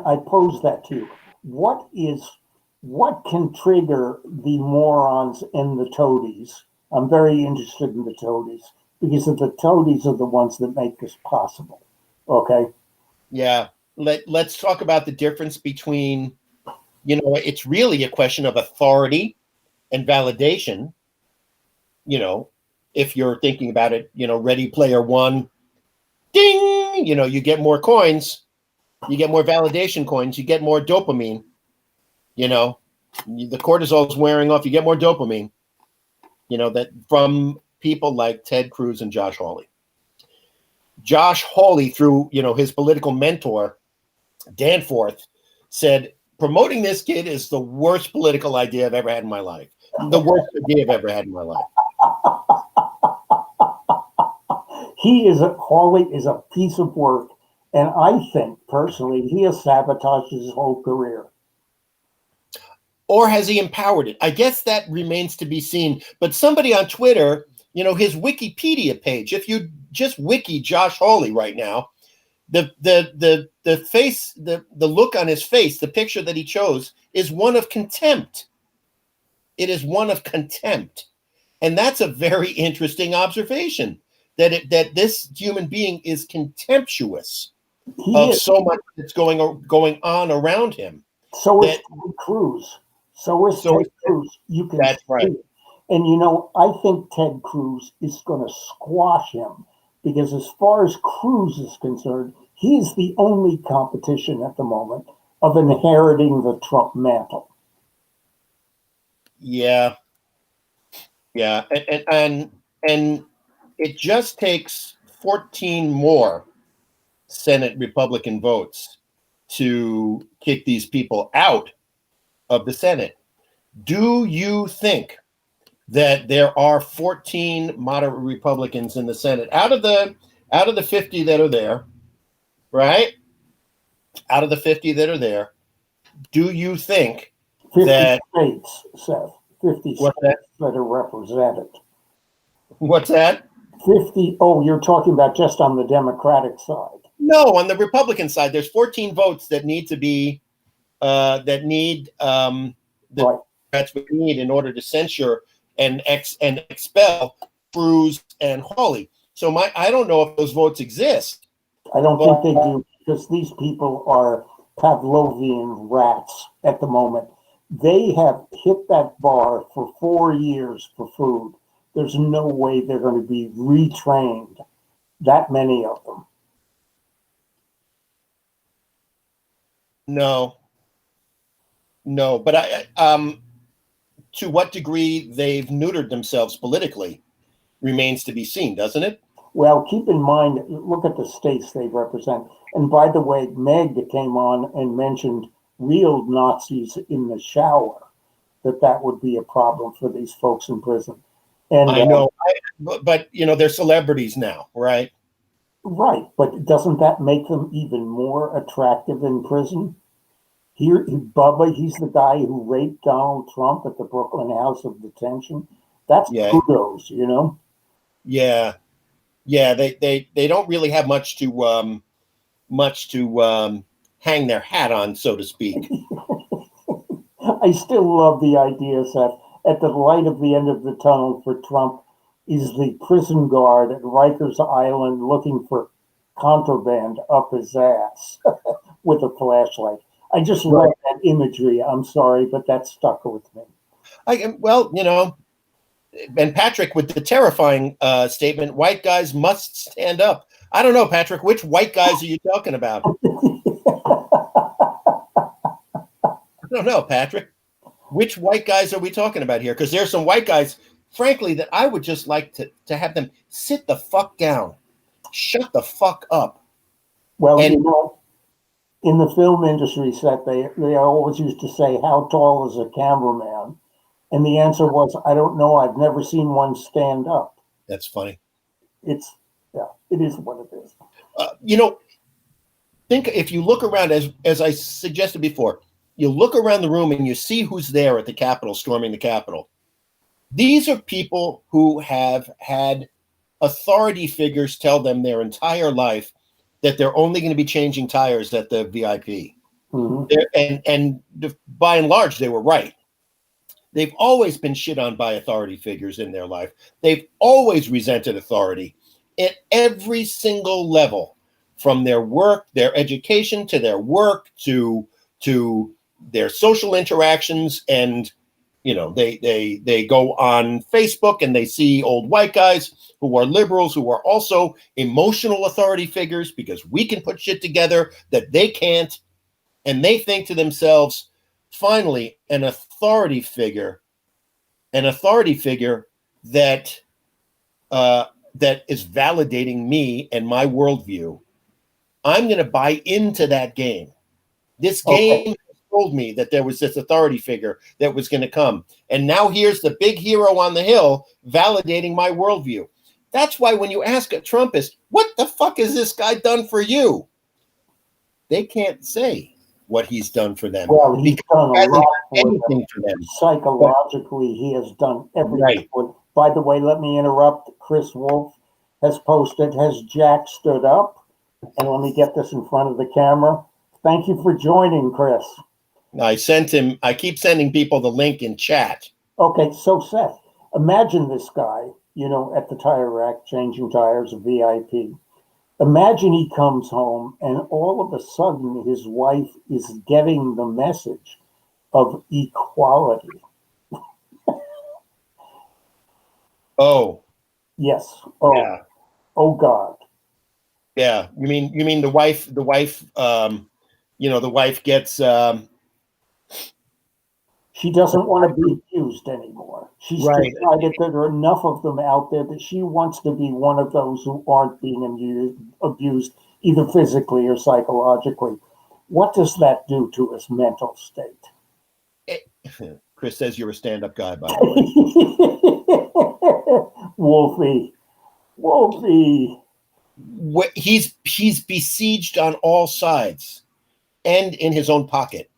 I pose that to you. What can trigger the morons and the toadies? I'm very interested in the toadies because the toadies are the ones that make this possible. Okay. Yeah. Let's talk about the difference between, it's really a question of authority and validation. If you're thinking about it, Ready Player One, ding, you get more coins, you get more validation coins, you get more dopamine, the cortisol is wearing off, you get more dopamine, that from people like Ted Cruz and Josh Hawley. Josh Hawley, through, his political mentor, Danforth, said, promoting this kid is the worst political idea I've ever had in my life. The worst idea I've ever had in my life. Hawley is a piece of work, and I think personally he has sabotaged his whole career. Or has he empowered it? I guess that remains to be seen. But somebody on Twitter, his Wikipedia page, if you just wiki Josh Hawley right now, the face, the look on his face, the picture that he chose is one of contempt. It is one of contempt. And that's a very interesting observation, that this human being is contemptuous of so much that's going on around him. So is Ted Cruz. So is Ted Cruz. You can that's right. It. And I think Ted Cruz is going to squash him because as far as Cruz is concerned, he is the only competition at the moment of inheriting the Trump mantle. Yeah. Yeah. And it just takes 14 more Senate Republican votes to kick these people out of the Senate. Do you think that there are 14 moderate Republicans in the Senate out of the 50 that are there, right? Out of the 50 that are there, do you think 50 that states, Seth, 50 what's states that are represented. What's that? 50, oh, you're talking about just on the Democratic side. No, on the Republican side, there's 14 votes that need to be the Right. Democrats would need in order to censure and expel Cruz and Hawley. So I don't know if those votes exist. I don't think they do, because these people are Pavlovian rats at the moment. They have hit that bar for 4 years for food. There's no way they're going to be retrained, that many of them. No, but to what degree they've neutered themselves politically remains to be seen, doesn't it? Well, keep in mind, look at the states they represent. And by the way, Meg came on and mentioned real Nazis in the shower, that would be a problem for these folks in prison. And I know, but they're celebrities now, right? Right, but doesn't that make them even more attractive in prison? Here, Bubba, he's the guy who raped Donald Trump at the Brooklyn House of Detention. That's kudos, Yeah, they don't really have much to hang their hat on, so to speak. I still love the idea, Seth. At the light of the end of the tunnel for Trump is the prison guard at Rikers Island looking for contraband up his ass with a flashlight. I just love that imagery. I'm sorry, but that stuck with me. And Patrick with the terrifying statement, white guys must stand up. I don't know, Patrick, which white guys are you talking about? I don't know, Patrick. Which white guys are we talking about here? Because there's some white guys, frankly, that I would just like to have them sit the fuck down. Shut the fuck up. Well, in the film industry set, they always used to say, how tall is a cameraman? And the answer was, I don't know. I've never seen one stand up. That's funny. It is what it is. Think if you look around, as I suggested before, you look around the room and you see who's there at the Capitol, storming the Capitol. These are people who have had authority figures tell them their entire life that they're only going to be changing tires at the VIP. Mm-hmm. And by and large, they were right. They've always been shit on by authority figures in their life. They've always resented authority at every single level, from their work, their education, to their work, to their social interactions. And they go on Facebook and they see old white guys who are liberals, who are also emotional authority figures, because we can put shit together that they can't. And they think to themselves, finally, an authority figure that is validating me and my worldview. I'm going to buy into that game. This game told me that there was this authority figure that was going to come. And now here's the big hero on the hill validating my worldview. That's why when you ask a Trumpist, what the fuck has this guy done for you? They can't say what he's done for them. Well, he's done a lot for them. Psychologically, he has done everything. Right. By the way, let me interrupt. Chris Wolf has posted, has Jack stood up? And let me get this in front of the camera. Thank you for joining, Chris. I keep sending people the link in chat. Okay, so Seth, imagine this guy, at the tire rack, changing tires, a VIP. Imagine he comes home and all of a sudden his wife is getting the message of equality. Oh. Yes. Oh. Yeah. Oh God. Yeah. You mean the wife, the wife gets She doesn't want to be abused anymore. She's Right. decided that there are enough of them out there that she wants to be one of those who aren't being abused either physically or psychologically. What does that do to his mental state? Chris says you're a stand-up guy, by the way. Wolfie. He's besieged on all sides, and in his own pocket.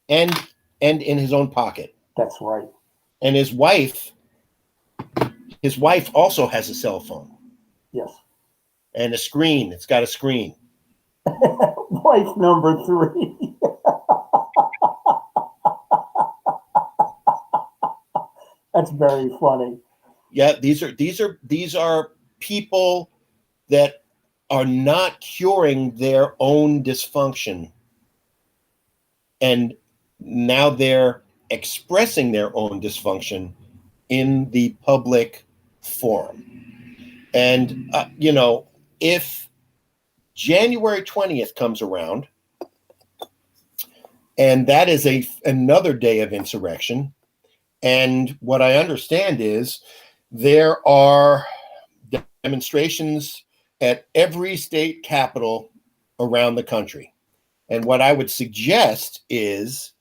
And in his own pocket. That's right. And his wife also has a cell phone. Yes. And a screen. It's got a screen. Wife number 3. That's very funny. Yeah, these are people that are not curing their own dysfunction, and now they're expressing their own dysfunction in the public forum. And if January 20th comes around, and that is another day of insurrection, and what I understand is there are demonstrations at every state capital around the country. And what I would suggest is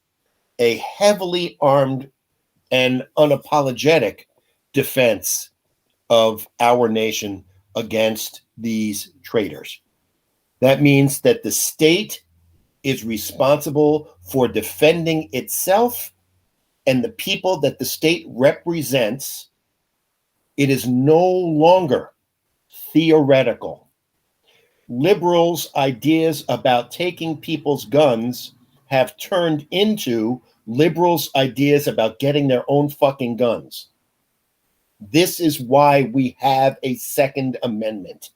a heavily armed and unapologetic defense of our nation against these traitors. That means that the state is responsible for defending itself and the people that the state represents. It is no longer theoretical. Liberals' ideas about taking people's guns have turned into liberals' ideas about getting their own fucking guns. This is why we have a Second Amendment.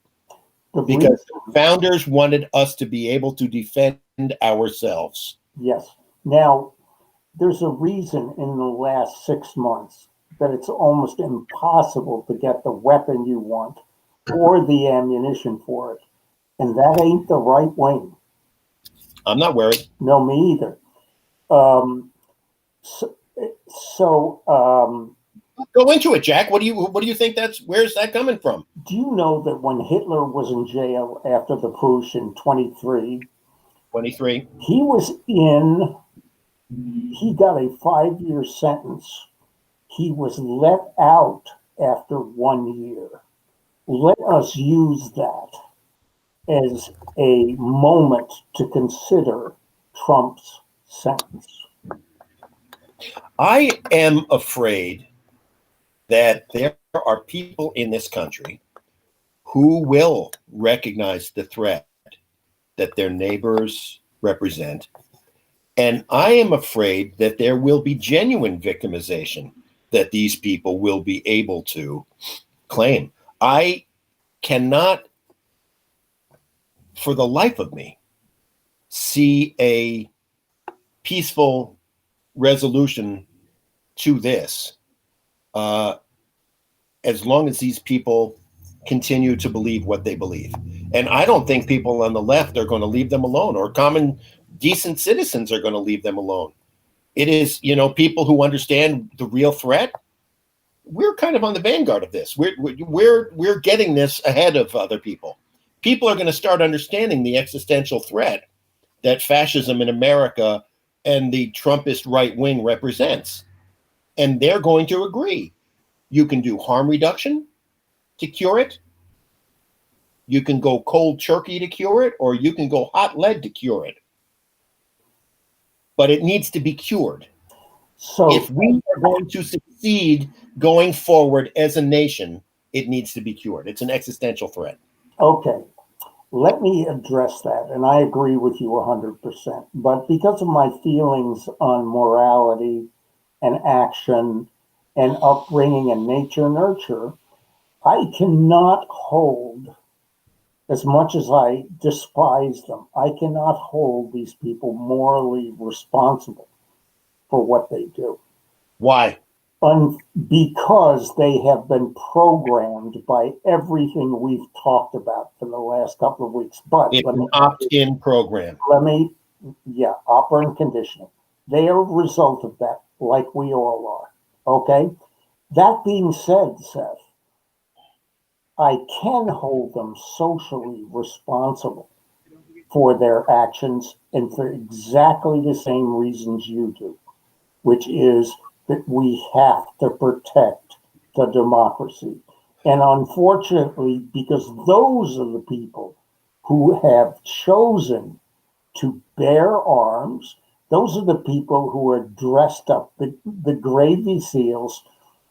Because the founders wanted us to be able to defend ourselves. Yes. Now, there's a reason in the last 6 months that it's almost impossible to get the weapon you want or the ammunition for it. And that ain't the right wing. I'm not worried. No, me either. Go into it, Jack. What do you think where's that coming from? Do you know that when Hitler was in jail after the Putsch in 23, he got a 5-year sentence. He was let out after 1 year. Let us use that as a moment to consider Trump's sentence. I am afraid that there are people in this country who will recognize the threat that their neighbors represent. And I am afraid that there will be genuine victimization that these people will be able to claim. I cannot, for the life of me, see a peaceful resolution to this as long as these people continue to believe what they believe. And I don't think people on the left are going to leave them alone, or common decent citizens are going to leave them alone. It is, people who understand the real threat. We're kind of on the vanguard of this. We're getting this ahead of other people. People are going to start understanding the existential threat that fascism in America and the Trumpist right wing represents. And they're going to agree. You can do harm reduction to cure it. You can go cold turkey to cure it, or you can go hot lead to cure it. But it needs to be cured. So if we are going to succeed going forward as a nation, it needs to be cured. It's an existential threat. Okay. Let me address that. And I agree with you 100%. But because of my feelings on morality and action and upbringing and nature nurture, I cannot hold, as much as I despise them, I cannot hold these people morally responsible for what they do. Why? Because they have been programmed by everything we've talked about for the last couple of weeks. But it's an opt-in program. operant conditioning. They are a result of that, like we all are. Okay? That being said, Seth, I can hold them socially responsible for their actions and for exactly the same reasons you do, which is that we have to protect the democracy. And unfortunately, because those are the people who have chosen to bear arms, those are the people who are dressed up, the Gravy SEALs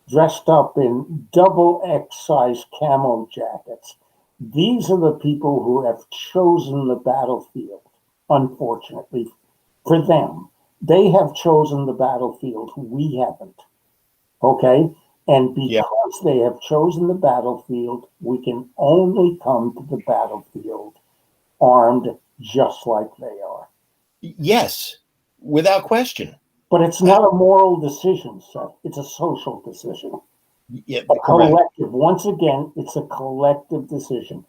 dressed up in double X size camo jackets. These are the people who have chosen the battlefield, unfortunately, for them. They have chosen the battlefield, we haven't. Okay? And Yeah. because they have chosen the battlefield, we can only come to the battlefield armed just like they are. Yes, without question. But it's not a moral decision, Seth. It's a social decision. Yeah, A correct. collective. Once again, it's a collective decision.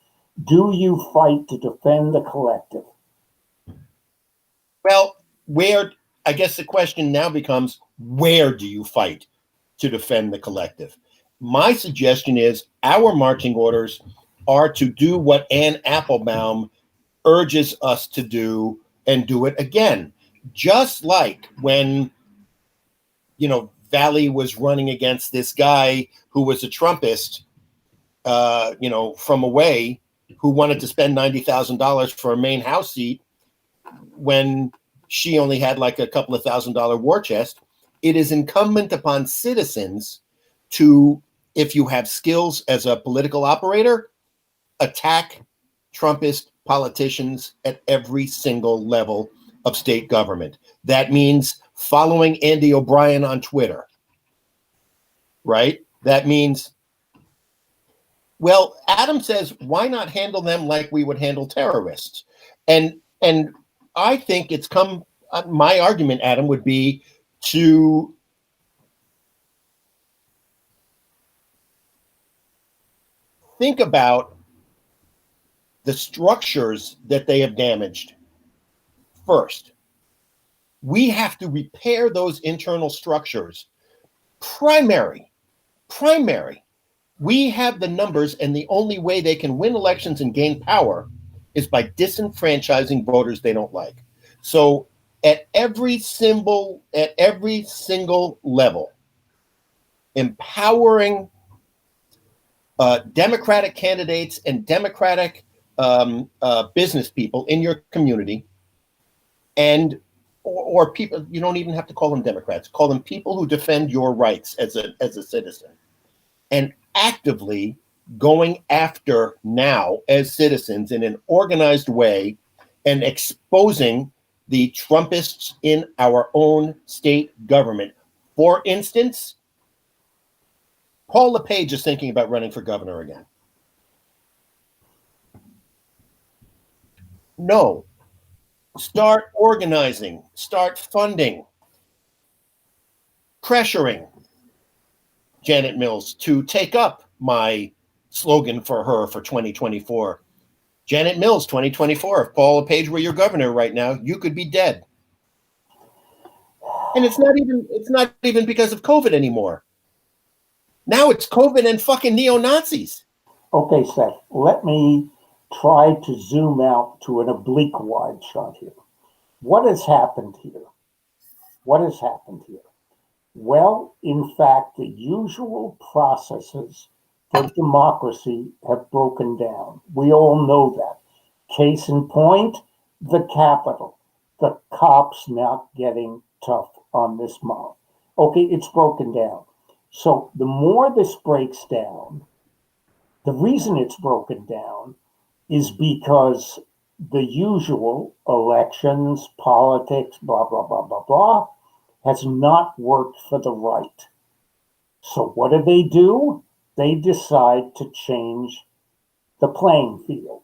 Do you fight to defend the collective? Well, I guess the question now becomes, where do you fight to defend the collective? My suggestion is our marching orders are to do what Anne Applebaum urges us to do and do it again. Just like when, Valley was running against this guy who was a Trumpist, from away, who wanted to spend $90,000 for a Maine House seat when she only had like a couple of $1,000 war chest. It is incumbent upon citizens to, if you have skills as a political operator, attack Trumpist politicians at every single level of state government. That means following Andy O'Brien on Twitter, right? That means, well, Adam says, why not handle them like we would handle terrorists? And I think it's come, my argument, Adam, would be to think about the structures that they have damaged first. We have to repair those internal structures. Primary. We have the numbers, and the only way they can win elections and gain power is by disenfranchising voters they don't like. So at every single level, empowering Democratic candidates and Democratic business people in your community, and or people, you don't even have to call them Democrats, call them people who defend your rights as a citizen, and actively going after now as citizens in an organized way and exposing the Trumpists in our own state government. For instance, Paul LePage is thinking about running for governor again. No. Start organizing, start funding, pressuring Janet Mills to take up my slogan for her for 2024. Janet Mills, 2024. If Paul LePage were your governor right now, you could be dead. And it's not even because of COVID anymore. Now it's COVID and fucking neo-Nazis. Okay, Seth, let me try to zoom out to an oblique wide shot here. What has happened here? Well, in fact, the usual processes for democracy have broken down. We all know that. Case in point, the Capitol. The cops not getting tough on this mob. Okay, it's broken down. So the more this breaks down, the reason it's broken down is because the usual elections, politics, blah, blah, blah, blah, blah, has not worked for the right. So what do? They decide to change the playing field.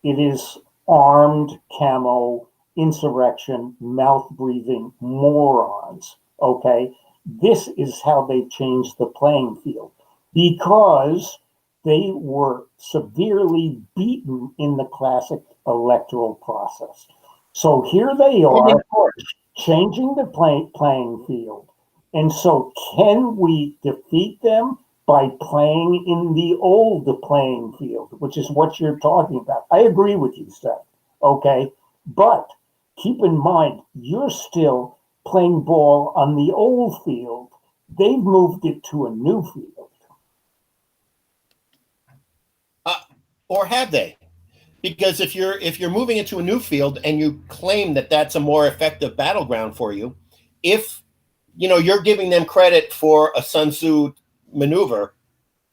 It is armed camo, insurrection, mouth breathing morons. Okay? This is how they changed the playing field because they were severely beaten in the classic electoral process. So here they are. changing the playing field. And so, can we defeat them by playing in the old playing field, which is what you're talking about? I agree with you, Seth. Okay. But keep in mind, you're still playing ball on the old field. They've moved it to a new field. Or have they? Because if you're moving it to a new field and you claim that that's a more effective battleground for you, if you're giving them credit for a Sun Tzu maneuver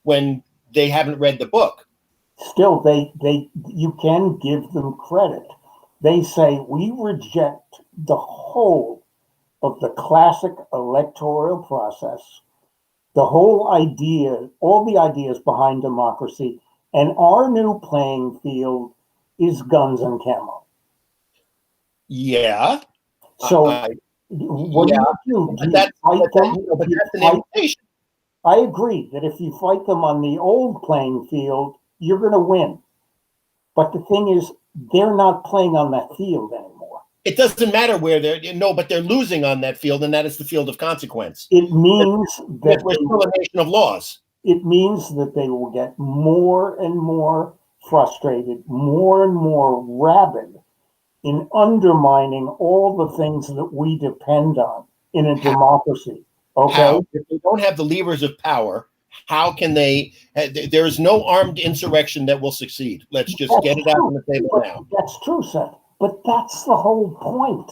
when they haven't read the book. Still, you can give them credit. They say we reject the whole of the classic electoral process, the whole idea, all the ideas behind democracy, and our new playing field is guns and camo. Yeah. So what do you do? Do you fight them? I agree that if you fight them on the old playing field, you're going to win. But the thing is, they're not playing on that field anymore. It doesn't matter where but they're losing on that field, and that is the field of consequence. It means that we're still a nation of laws. It means that they will get more and more frustrated, more and more rabid in undermining all the things that we depend on in a democracy. Okay? How? If they don't have the levers of power, how can they? There is no armed insurrection that will succeed. Let's just get it out on the table now. That's true, Seth. But that's the whole point.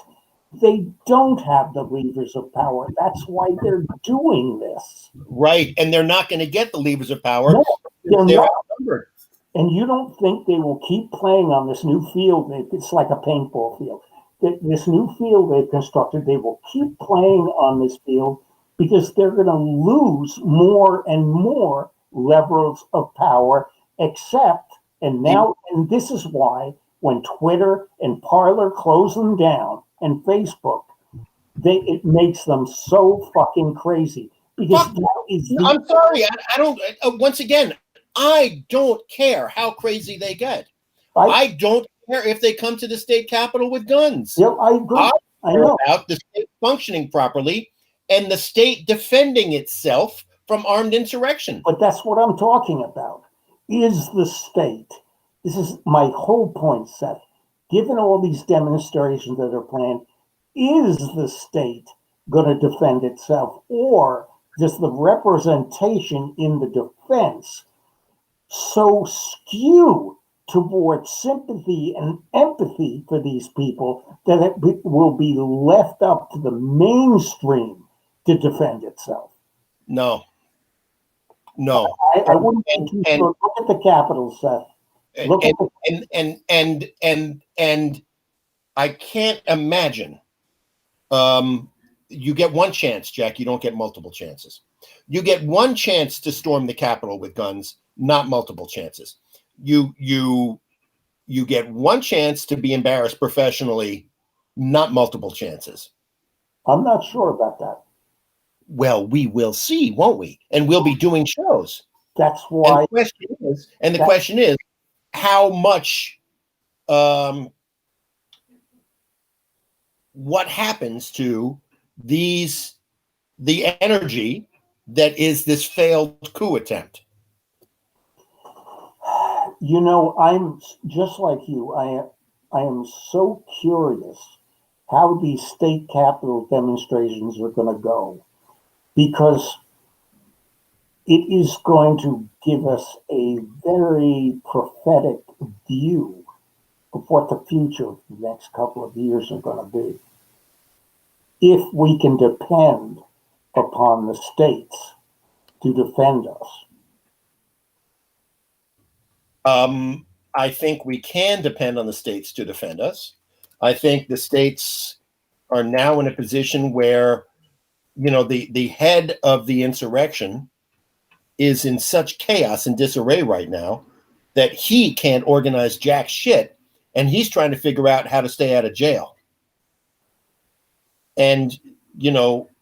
They don't have the levers of power. That's why they're doing this. Right. And they're not going to get the levers of power. No, they're outnumbered. And you don't think they will keep playing on this new field? It's like a paintball field. This new field they've constructed, they will keep playing on this field because they're going to lose more and more levels of power, except, and this is why when Twitter and Parler close them down and Facebook, it makes them so fucking crazy. Because I'm sorry, I don't, once again, I don't care how crazy they get. I don't care if they come to the state capitol with guns. Yeah, I agree. I know about the state functioning properly and the state defending itself from armed insurrection. But that's what I'm talking about. Is the state, this is my whole point, Seth, given all these demonstrations that are planned, is the state going to defend itself, or does the representation in the defense so skew towards sympathy and empathy for these people that it will be left up to the mainstream to defend itself? No. I wouldn't look at the Capitol, Seth. And I can't imagine. You get one chance, Jack. You don't get multiple chances. You get one chance to storm the Capitol with guns, not multiple chances. You get one chance to be embarrassed professionally, not multiple chances. I'm not sure about that. Well, we will see, won't we? And we'll be doing shows. That's why. And the question is, how much? What happens to the energy that is this failed coup attempt? I'm just like you. I am so curious how these state capitol demonstrations are going to go, because it is going to give us a very prophetic view of what the future of the next couple of years are going to be. If we can depend upon the states to defend us. I think we can depend on the states to defend us. I think the states are now in a position where, the head of the insurrection is in such chaos and disarray right now that he can't organize jack shit, and he's trying to figure out how to stay out of jail. And,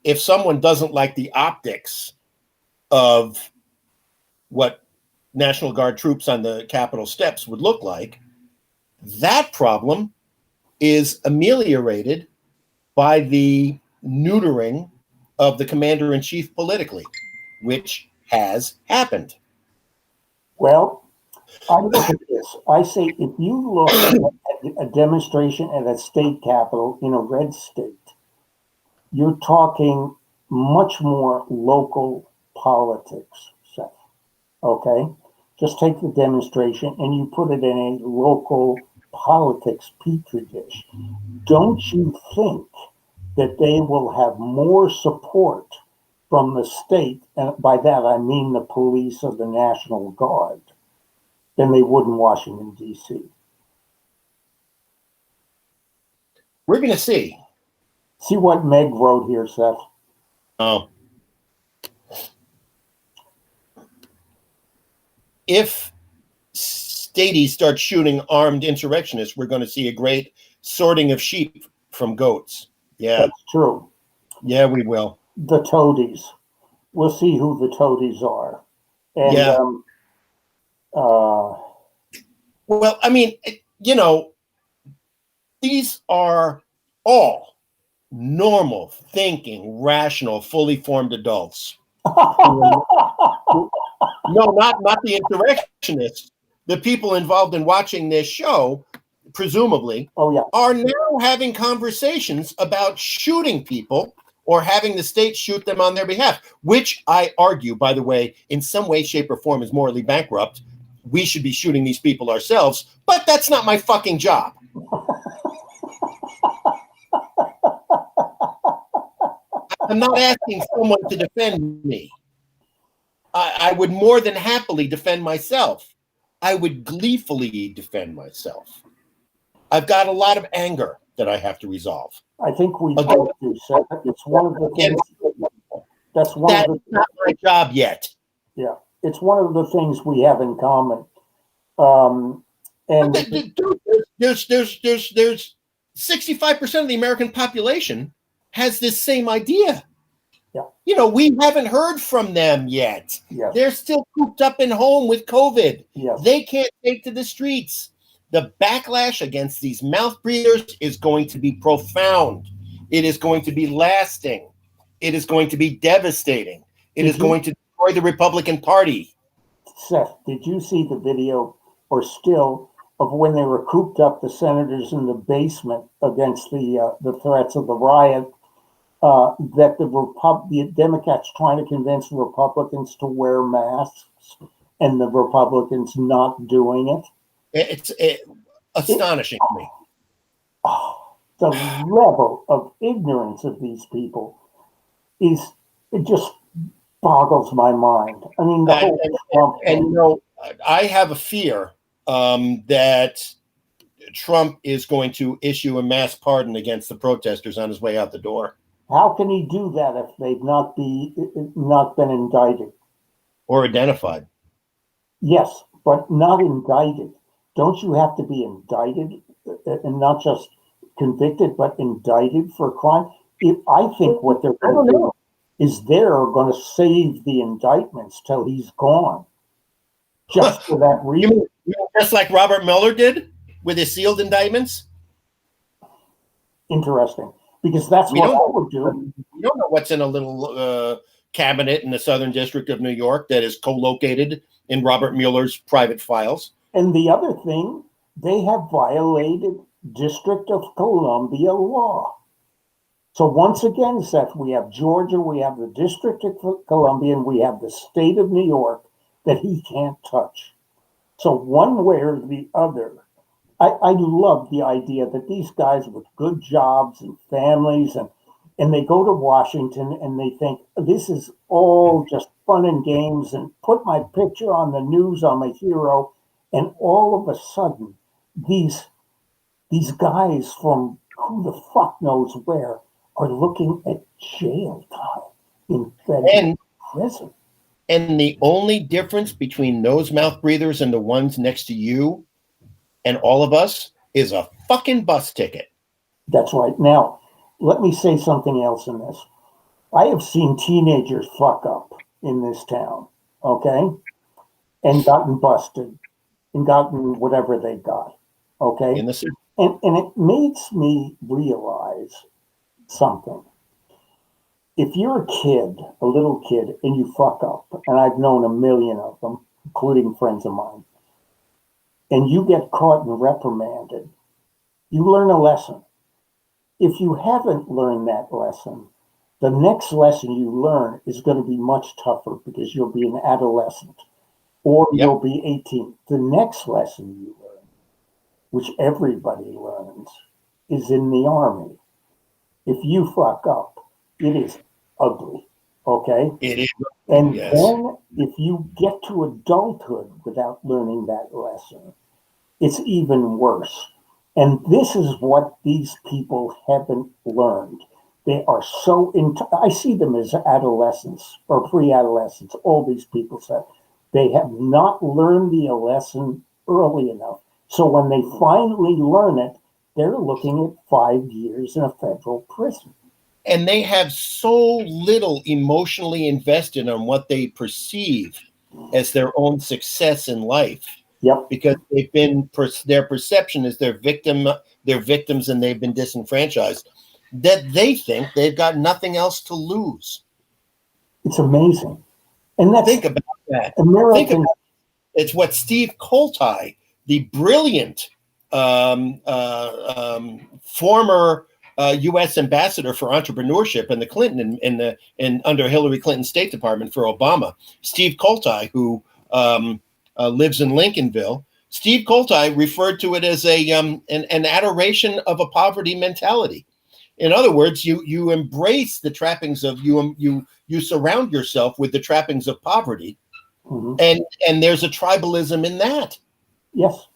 if someone doesn't like the optics of what National Guard troops on the Capitol steps would look like, that problem is ameliorated by the neutering of the commander-in-chief politically, which has happened. Well, I look at this. I say if you look at a demonstration at a state capitol in a red state, you're talking much more local politics, Seth. Okay? Just take the demonstration and you put it in a local politics petri dish. Don't you think that they will have more support from the state, and by that I mean the police or the National Guard, than they would in Washington, D.C.? We're going to see. See what Meg wrote here, Seth. Oh. If statey starts shooting armed insurrectionists, we're going to see a great sorting of sheep from goats. Yeah. That's true. Yeah, we will. The toadies. We'll see who the toadies are. And, yeah. Well, I mean, you know, these are all normal, thinking, rational, fully formed adults. No, not the insurrectionists. The people involved in watching this show, presumably, are now having conversations about shooting people or having the state shoot them on their behalf, which I argue, by the way, in some way, shape, or form is morally bankrupt. We should be shooting these people ourselves, but that's not my fucking job. I'm not asking someone to defend me. I would more than happily defend myself. I would gleefully defend myself. I've got a lot of anger that I have to resolve. I think we both do, Seth. It's one of the things. That's not my job yet. Yeah, it's one of the things we have in common. And there's 65% of the American population has this same idea. Yeah. You know, we haven't heard from them yet. Yes. They're still cooped up in home with COVID. Yes. They can't take to the streets. The backlash against these mouth breathers is going to be profound. It is going to be lasting. It is going to be devastating. It is going to destroy the Republican Party. Seth, did you see the video or still of when they were cooped up, the senators in the basement against the threats of the riot? That the Democrats trying to convince Republicans to wear masks and the Republicans not doing it. It's astonishing to me. The level of ignorance of these people it just boggles my mind. I mean, the whole Trump and you know, I have a fear that Trump is going to issue a mass pardon against the protesters on his way out the door. How can he do that if they've not been indicted or identified? Yes, but not indicted. Don't you have to be indicted and not just convicted, but indicted for a crime? I think what they're going to do is they're going to save the indictments till he's gone, just for that reason. Just like Robert Mueller did with his sealed indictments. Interesting. Because that's what I would do. You don't know what's in a little cabinet in the Southern District of New York that is co-located in Robert Mueller's private files. And the other thing, they have violated District of Columbia law. So once again, Seth, we have Georgia, we have the District of Columbia, and we have the state of New York that he can't touch. So one way or the other, I love the idea that these guys with good jobs and families and they go to Washington and they think this is all just fun and games and put my picture on the news, I'm a hero. And all of a sudden, these guys from who the fuck knows where are looking at jail time in federal prison. And the only difference between those mouth breathers and the ones next to you and all of us is a fucking bus ticket. That's right. Now, let me say something else in this. I have seen teenagers fuck up in this town, okay? And gotten busted and gotten whatever they got, okay? In the city. And it makes me realize something. If you're a kid, a little kid, and you fuck up, and I've known a million of them, including friends of mine, and you get caught and reprimanded, you learn a lesson. If you haven't learned that lesson, the next lesson you learn is going to be much tougher because you'll be an adolescent or you'll be 18. The next lesson you learn, which everybody learns, is in the army. If you fuck up, it is ugly, okay? It is. And Yes. then if you get to adulthood without learning that lesson, it's even worse. And this is what these people haven't learned. They are so I see them as adolescents or pre-adolescents. All these people said they have not learned the lesson early enough. So when they finally learn it, they're looking at 5 years in a federal prison. And they have so little emotionally invested on what they perceive as their own success in life. Yep. Because they've been their perception is they're victims and they've been disenfranchised, that they think they've got nothing else to lose. It's amazing. And that's think about that. American. Think about it's what Steve Koltai, the brilliant former U.S. ambassador for entrepreneurship in the Clinton and under Hillary Clinton's State Department for Obama, Steve Koltai, who lives in Lincolnville. Steve Koltai referred to it as an adoration of a poverty mentality. In other words, you embrace the trappings of you surround yourself with the trappings of poverty, and there's a tribalism in that. Yes.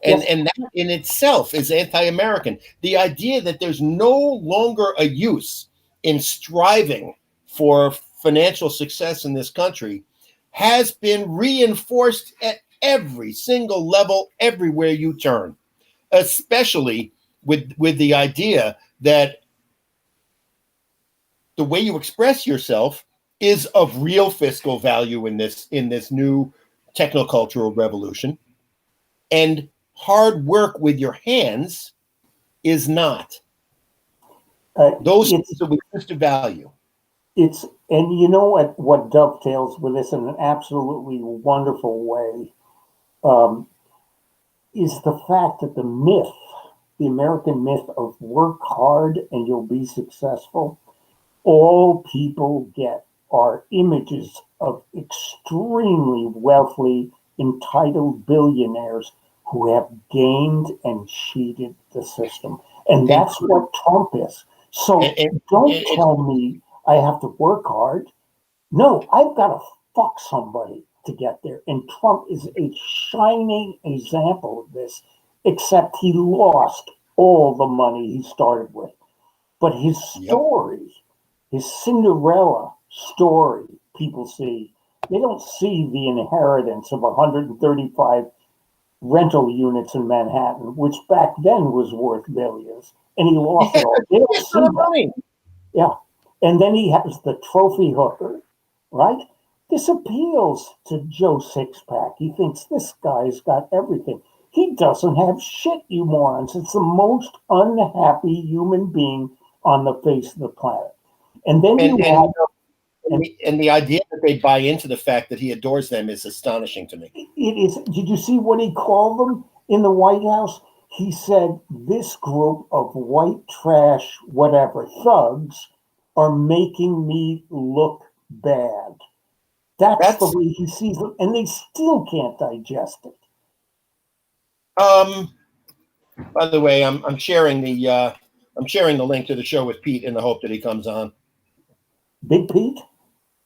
And that in itself is anti-American. The idea that there's no longer a use in striving for financial success in this country has been reinforced at every single level, everywhere you turn, especially with the idea that the way you express yourself is of real fiscal value in this new technocultural revolution, and hard work with your hands is not. Those things that we used to value. And you know what dovetails with this in an absolutely wonderful way is the fact that the American myth of work hard and you'll be successful, all people get are images of extremely wealthy, entitled billionaires who have gamed and cheated the system. And that's what Trump is. So don't tell me I have to work hard. No, I've got to fuck somebody to get there. And Trump is a shining example of this, except he lost all the money he started with. But his story, his Cinderella story, people see. They don't see the inheritance of 135 rental units in Manhattan, which back then was worth billions, and he lost it all. They don't see that. Yeah. And then he has the trophy hooker, right? This appeals to Joe Sixpack. He thinks this guy's got everything. He doesn't have shit, you morons. It's the most unhappy human being on the face of the planet. And then and the idea that they buy into the fact that he adores them is astonishing to me. It is. Did you see what he called them in the White House? He said, this group of white trash, whatever, thugs are making me look bad. That's the way he sees it, and they still can't digest it. By the way, I'm sharing the link to the show with Pete in the hope that he comes on. Big Pete?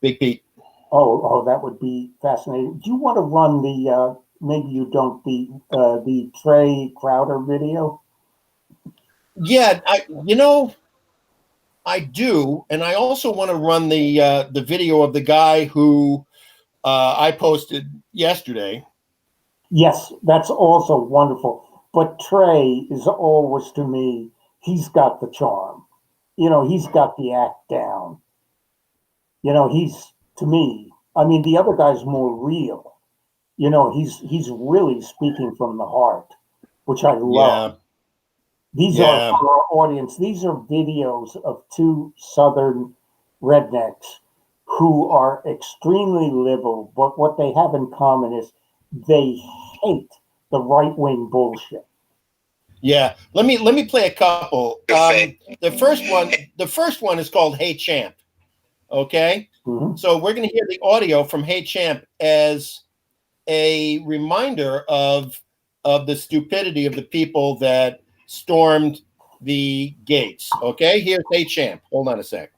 Big Pete. Oh, that would be fascinating. Do you want to run the maybe you don't the Trey Crowder video? Yeah, I do, and I also want to run the video of the guy who I posted yesterday. Yes, that's also wonderful. But Trey is always, to me, he's got the charm. He's got the act down. He's, to me, I mean, the other guy's more real. He's really speaking from the heart, which I love. These Yeah. are, for our audience, these are videos of two Southern rednecks who are extremely liberal, but what they have in common is they hate the right-wing bullshit. Yeah, let me play a couple. The first one is called "Hey Champ." Okay, so we're going to hear the audio from "Hey Champ" as a reminder of the stupidity of the people that stormed the gates. Okay, here's "Hey Champ." Hold on a sec.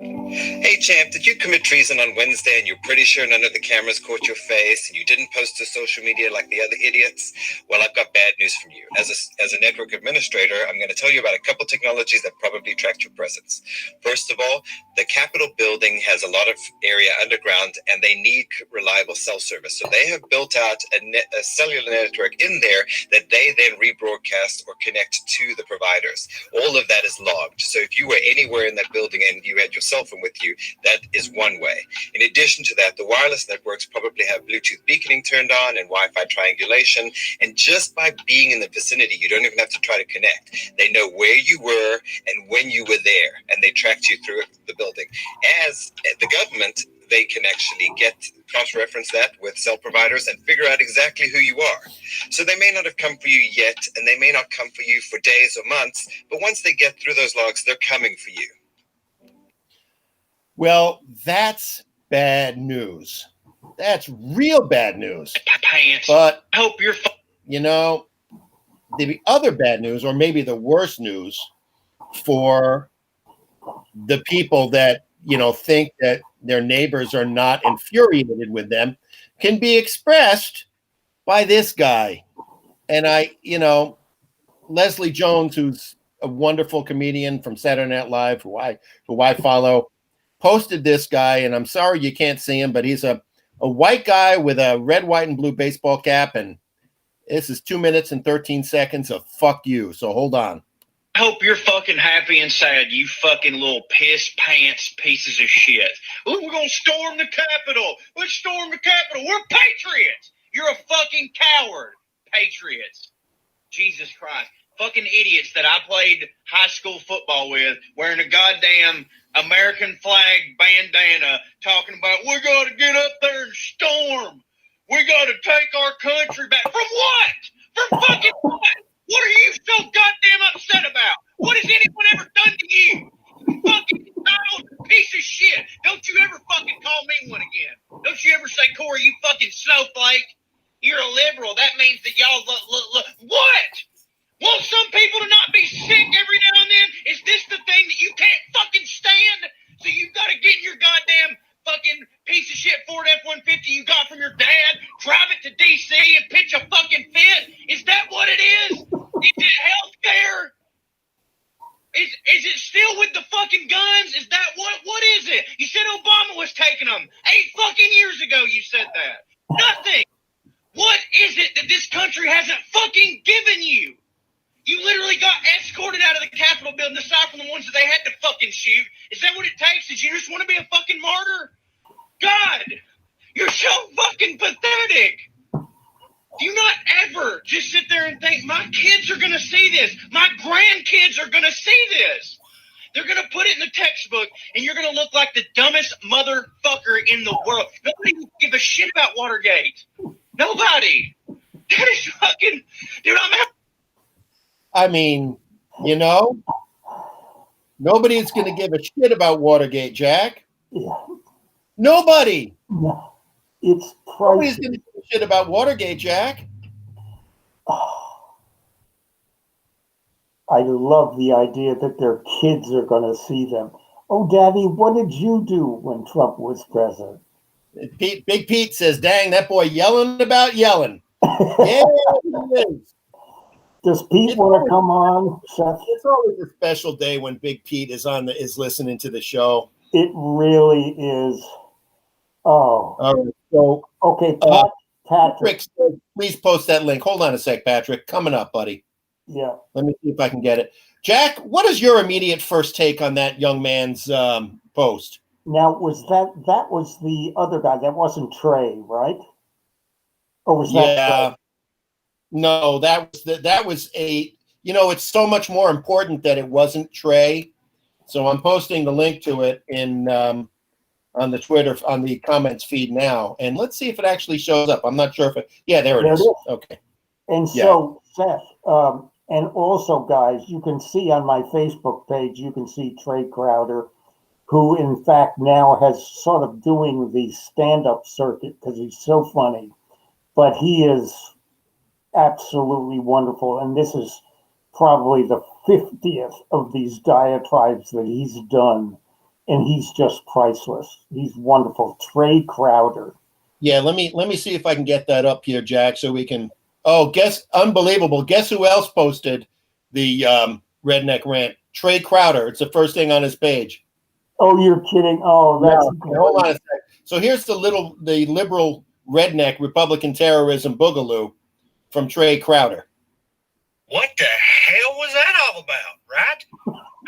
Hey champ, did you commit treason on Wednesday and you're pretty sure none of the cameras caught your face and you didn't post to social media like the other idiots? Well, I've got bad news for you. As a network administrator, I'm going to tell you about a couple technologies that probably tracked your presence. First of all, the Capitol building has a lot of area underground and they need reliable cell service. So they have built out a cellular network in there that they then rebroadcast or connect to the providers. All of that is logged. So if you were anywhere in that building and you had your cell phone with you, that is one way. In addition to that, the wireless networks probably have Bluetooth beaconing turned on and Wi-Fi triangulation. And just by being in the vicinity, you don't even have to try to connect. They know where you were and when you were there, and they tracked you through the building. As the government, they can actually cross-reference that with cell providers and figure out exactly who you are. So they may not have come for you yet, and they may not come for you for days or months, but once they get through those logs, they're coming for you. Well, that's bad news. That's real bad news. But I hope you're the other bad news, or maybe the worst news for the people that, think that their neighbors are not infuriated with them, can be expressed by this guy. And Leslie Jones, who's a wonderful comedian from Saturday Night Live, who I follow, posted this guy, and I'm sorry you can't see him, but he's a white guy with a red, white, and blue baseball cap, and this is 2 minutes and 13 seconds of fuck you. So hold on. I hope you're fucking happy and sad, you fucking little piss pants pieces of shit. Ooh, we're gonna storm the Capitol. Let's storm the Capitol. We're patriots. You're a fucking coward. Patriots. Jesus Christ. Fucking idiots that I played high school football with, wearing a goddamn American flag bandana, talking about we gotta get up there and storm. We gotta take our country back. From what? From fucking what? What are you so goddamn upset about? What has anyone ever done to you? You fucking child piece of shit. Don't you ever fucking call me one again. Don't you ever say, Corey, you fucking snowflake. You're a liberal. That means that y'all look. What? Want some people to not be sick every now and then? Is this the thing that you can't fucking stand? So you've got to get in your goddamn fucking piece of shit Ford F-150 you got from your dad, drive it to D.C. and pitch a fucking fit? Is that what it is? Is it healthcare? Is it still with the fucking guns? Is that what is it? You said Obama was taking them 8 fucking years ago. You said that. Nothing. What is it that this country hasn't fucking given you? You literally got escorted out of the Capitol building, aside from the ones that they had to fucking shoot. Is that what it takes? Did you just want to be a fucking martyr? God, you're so fucking pathetic. Do you not ever just sit there and think, my kids are going to see this. My grandkids are going to see this. They're going to put it in the textbook, and you're going to look like the dumbest motherfucker in the world. Nobody will give a shit about Watergate. Nobody. That is fucking... Dude, I mean, nobody's going to give a shit about Watergate, Jack. Yeah. Nobody. No, it's Nobody's crazy. going to give a shit about Watergate, Jack. I love the idea that their kids are going to see them. Oh, Daddy, what did you do when Trump was president? Big Pete says, dang, that boy yelling about yelling. Yeah, it is. Does Pete want to come on, Seth? It's always a special day when Big Pete is listening to the show. It really is. Oh. All right, so Okay, Patrick. Please post that link. Hold on a sec, Patrick. Coming up, buddy. Yeah. Let me see if I can get it. Jack, what is your immediate first take on that young man's post? Now, was that was the other guy? That wasn't Trey, right? Or was that? Yeah. No, that was it's so much more important that it wasn't Trey. So I'm posting the link to it in on the Twitter, on the comments feed now. And let's see if it actually shows up. I'm not sure if it, yeah, there it is. Okay. And so, Seth, and also, guys, you can see on my Facebook page, you can see Trey Crowder, who in fact now has sort of doing the stand-up circuit because he's so funny. But he is absolutely wonderful. And this is probably the 50th of these diatribes that he's done. And he's just priceless. He's wonderful. Trey Crowder. Yeah, let me see if I can get that up here, Jack, so we can. Oh, unbelievable. Guess who else posted the redneck rant? Trey Crowder. It's the first thing on his page. Oh, you're kidding. Oh, that's great. Hold on a sec. So here's the liberal redneck Republican terrorism boogaloo from Trey Crowder. What the hell was that all about, right?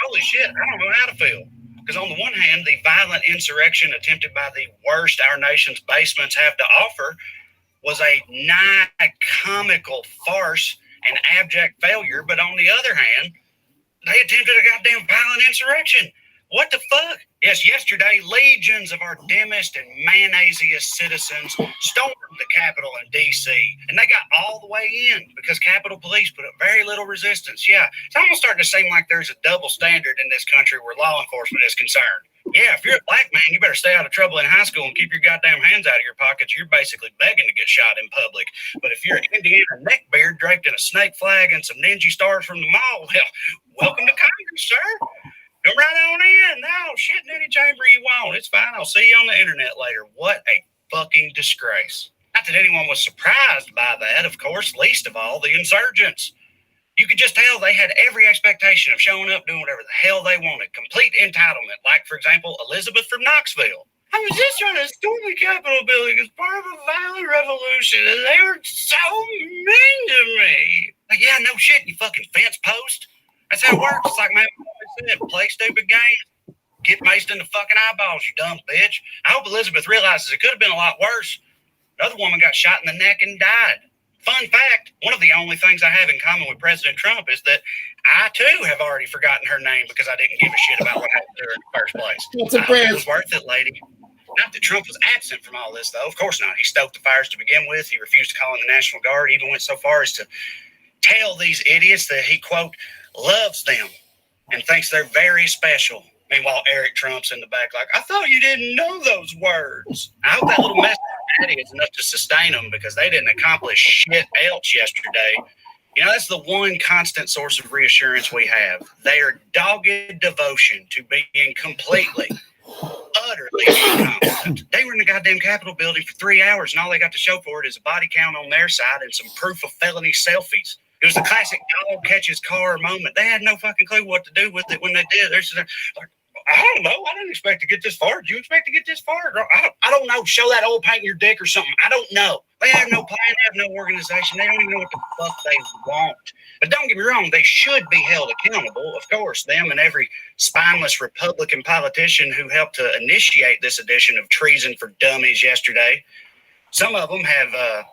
Holy shit, I don't know how to feel. Because on the one hand, the violent insurrection attempted by the worst our nation's basements have to offer was a nigh comical farce and abject failure. But on the other hand, they attempted a goddamn violent insurrection. What the fuck? Yes, yesterday, legions of our dimmest and mayonnaisiest citizens stormed the Capitol in D.C., and they got all the way in because Capitol Police put up very little resistance. Yeah, it's almost starting to seem like there's a double standard in this country where law enforcement is concerned. Yeah, if you're a black man, you better stay out of trouble in high school and keep your goddamn hands out of your pockets. You're basically begging to get shot in public. But if you're an Indiana neckbeard draped in a snake flag and some ninja stars from the mall, well, welcome to Congress, sir. Come right on in. No, shit in any chamber you want. It's fine. I'll see you on the internet later. What a fucking disgrace. Not that anyone was surprised by that, of course, least of all the insurgents. You could just tell they had every expectation of showing up, doing whatever the hell they wanted. Complete entitlement. Like, for example, Elizabeth from Knoxville. I was just trying to storm the Capitol building as part of a violent revolution, and they were so mean to me. Like, yeah, no shit, you fucking fence post. That's how it works. It's like, man, said, play stupid games. Get maced in the fucking eyeballs, you dumb bitch. I hope Elizabeth realizes it could have been a lot worse. Another woman got shot in the neck and died. Fun fact, one of the only things I have in common with President Trump is that I, too, have already forgotten her name because I didn't give a shit about what happened to her in the first place. It was worth it, lady. Not that Trump was absent from all this, though. Of course not. He stoked the fires to begin with. He refused to call in the National Guard. He even went so far as to tell these idiots that he, quote, loves them and thinks they're very special. Meanwhile, Eric Trump's in the back like, I thought you didn't know those words. I hope that little message is enough to sustain them because they didn't accomplish shit else yesterday. You know, that's the one constant source of reassurance we have. Their dogged devotion to being completely, utterly incompetent. They were in the goddamn Capitol building for 3 hours, and all they got to show for it is a body count on their side and some proof of felony selfies. It was the classic dog catches car moment. They had no fucking clue what to do with it when they did. They're just like, I don't know. I didn't expect to get this far. Did you expect to get this far? I don't know. Show that old paint in your dick or something. I don't know. They have no plan. They have no organization. They don't even know what the fuck they want. But don't get me wrong. They should be held accountable. Of course, them and every spineless Republican politician who helped to initiate this edition of Treason for Dummies yesterday. Some of them have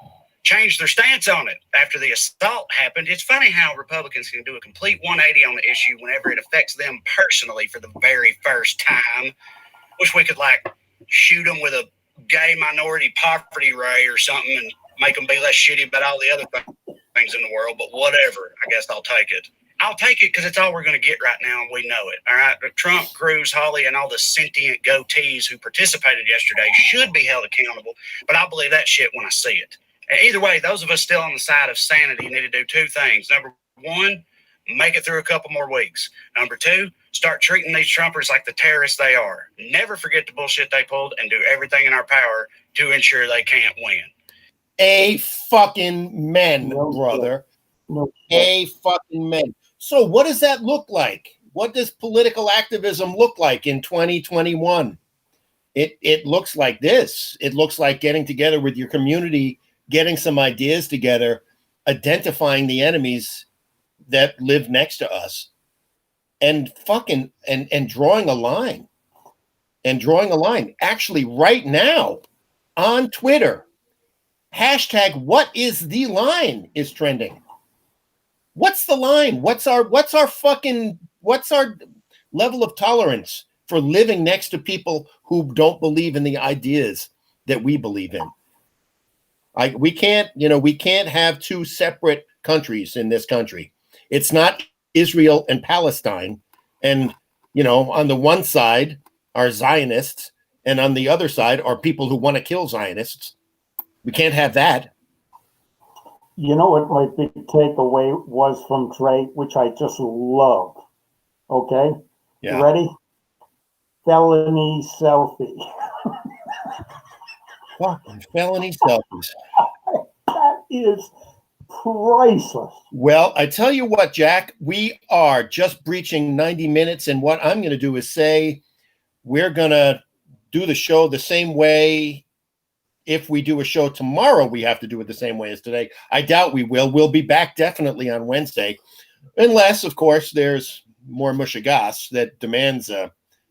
changed their stance on it after the assault happened. It's funny how Republicans can do a complete 180 on the issue whenever it affects them personally for the very first time. Wish we could, like, shoot them with a gay minority poverty ray or something and make them be less shitty about all the other things in the world, but whatever. I guess I'll take it. I'll take it because it's all we're going to get right now, and we know it. All right, but Trump, Cruz, Hawley, and all the sentient goatees who participated yesterday should be held accountable, but I'll believe that shit when I see it. Either way, those of us still on the side of sanity need to do two things. Number one, make it through a couple more weeks. Number two, start treating these Trumpers like the terrorists they are. Never forget the bullshit they pulled and do everything in our power to ensure they can't win. A fucking men, brother. A fucking men. So what does that look like? What does political activism look like in 2021? It looks like this. It looks like getting together with your community, getting some ideas together, identifying the enemies that live next to us, and fucking and drawing a line. And drawing a line. Actually, right now on Twitter, hashtag what is the line is trending. What's the line? What's our level of tolerance for living next to people who don't believe in the ideas that we believe in? We can't have two separate countries in this country. It's not Israel and Palestine. And, on the one side are Zionists, and on the other side are people who want to kill Zionists. We can't have that. You know what my big takeaway was from Trey, which I just love. Okay? Yeah. You ready? Felony selfie. Fucking felony selfies. That is priceless. Well, I tell you what, Jack, we are just breaching 90 minutes. And what I'm going to do is say we're going to do the show the same way. If we do a show tomorrow, we have to do it the same way as today. I doubt we will. We'll be back definitely on Wednesday. Unless, of course, there's more mushigas that demands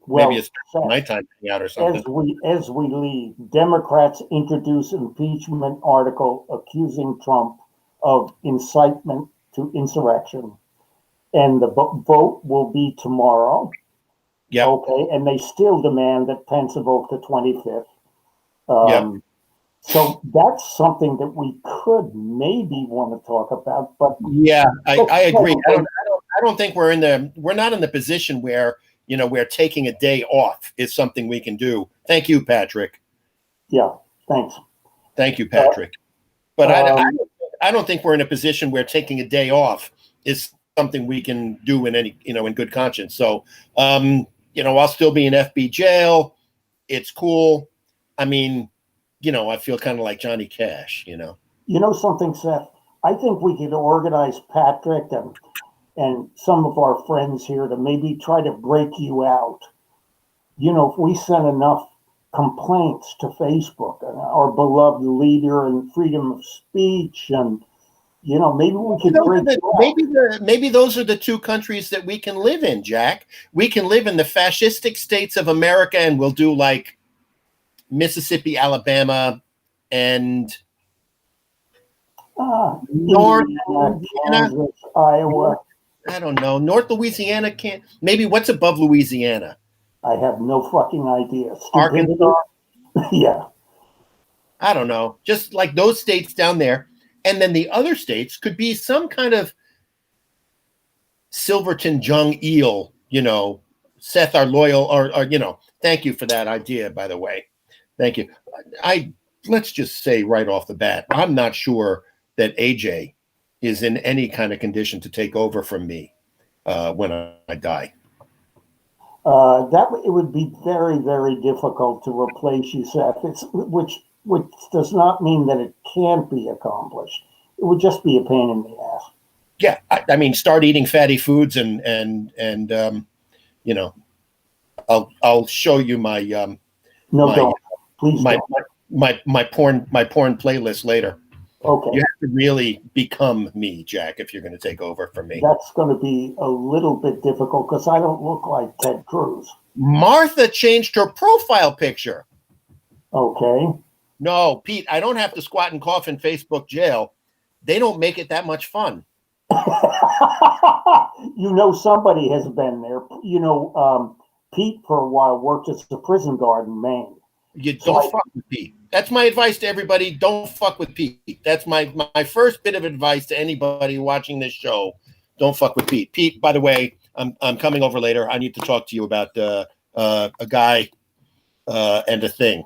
maybe it's nighttime out or something. As we leave, Democrats introduce impeachment article accusing Trump of incitement to insurrection, and the vote will be tomorrow. Yeah. Okay, and they still demand that Pence vote the 25th. So that's something that we could maybe want to talk about. But yeah, I agree. I don't think we're not in the position where where taking a day off is something we can do. Thank you, Patrick. Yeah, thanks. Thank you, Patrick. But I don't think we're in a position where taking a day off is something we can do in any in good conscience. So I'll still be in FB jail. It's cool. I mean, I feel kind of like Johnny Cash. You know something, Seth? I think we could organize Patrick and some of our friends here to maybe try to break you out. If we send enough complaints to Facebook and our beloved leader and freedom of speech, and maybe we could break you out. Maybe those are the two countries that we can live in, Jack. We can live in the fascistic states of America, and we'll do like Mississippi, Alabama, and North Louisiana, Kansas, Iowa. I don't know. North Louisiana can't. Maybe what's above Louisiana? I have no fucking idea. Arkansas? Yeah. I don't know. Just like those states down there. And then the other states could be some kind of Silverton Jung Eel, Seth, our loyal, or thank you for that idea, by the way. Thank you. Let's just say right off the bat, I'm not sure that AJ is in any kind of condition to take over from me when I die. It would be very, very difficult to replace you, Seth. Which does not mean that it can't be accomplished. It would just be a pain in the ass. Yeah, I mean, start eating fatty foods and I'll show you my don't. Please my don't. my porn playlist later. Okay. You have to really become me, Jack, if you're going to take over from me. That's going to be a little bit difficult because I don't look like Ted Cruz. Martha changed her profile picture. Okay. No, Pete, I don't have to squat and cough in Facebook jail. They don't make it that much fun. Somebody has been there. Pete for a while worked as a prison guard in Maine. You don't fuck with Pete. That's my advice to everybody. Don't fuck with Pete. That's my first bit of advice to anybody watching this show. Don't fuck with Pete. Pete, by the way, I'm coming over later. I need to talk to you about a guy and a thing.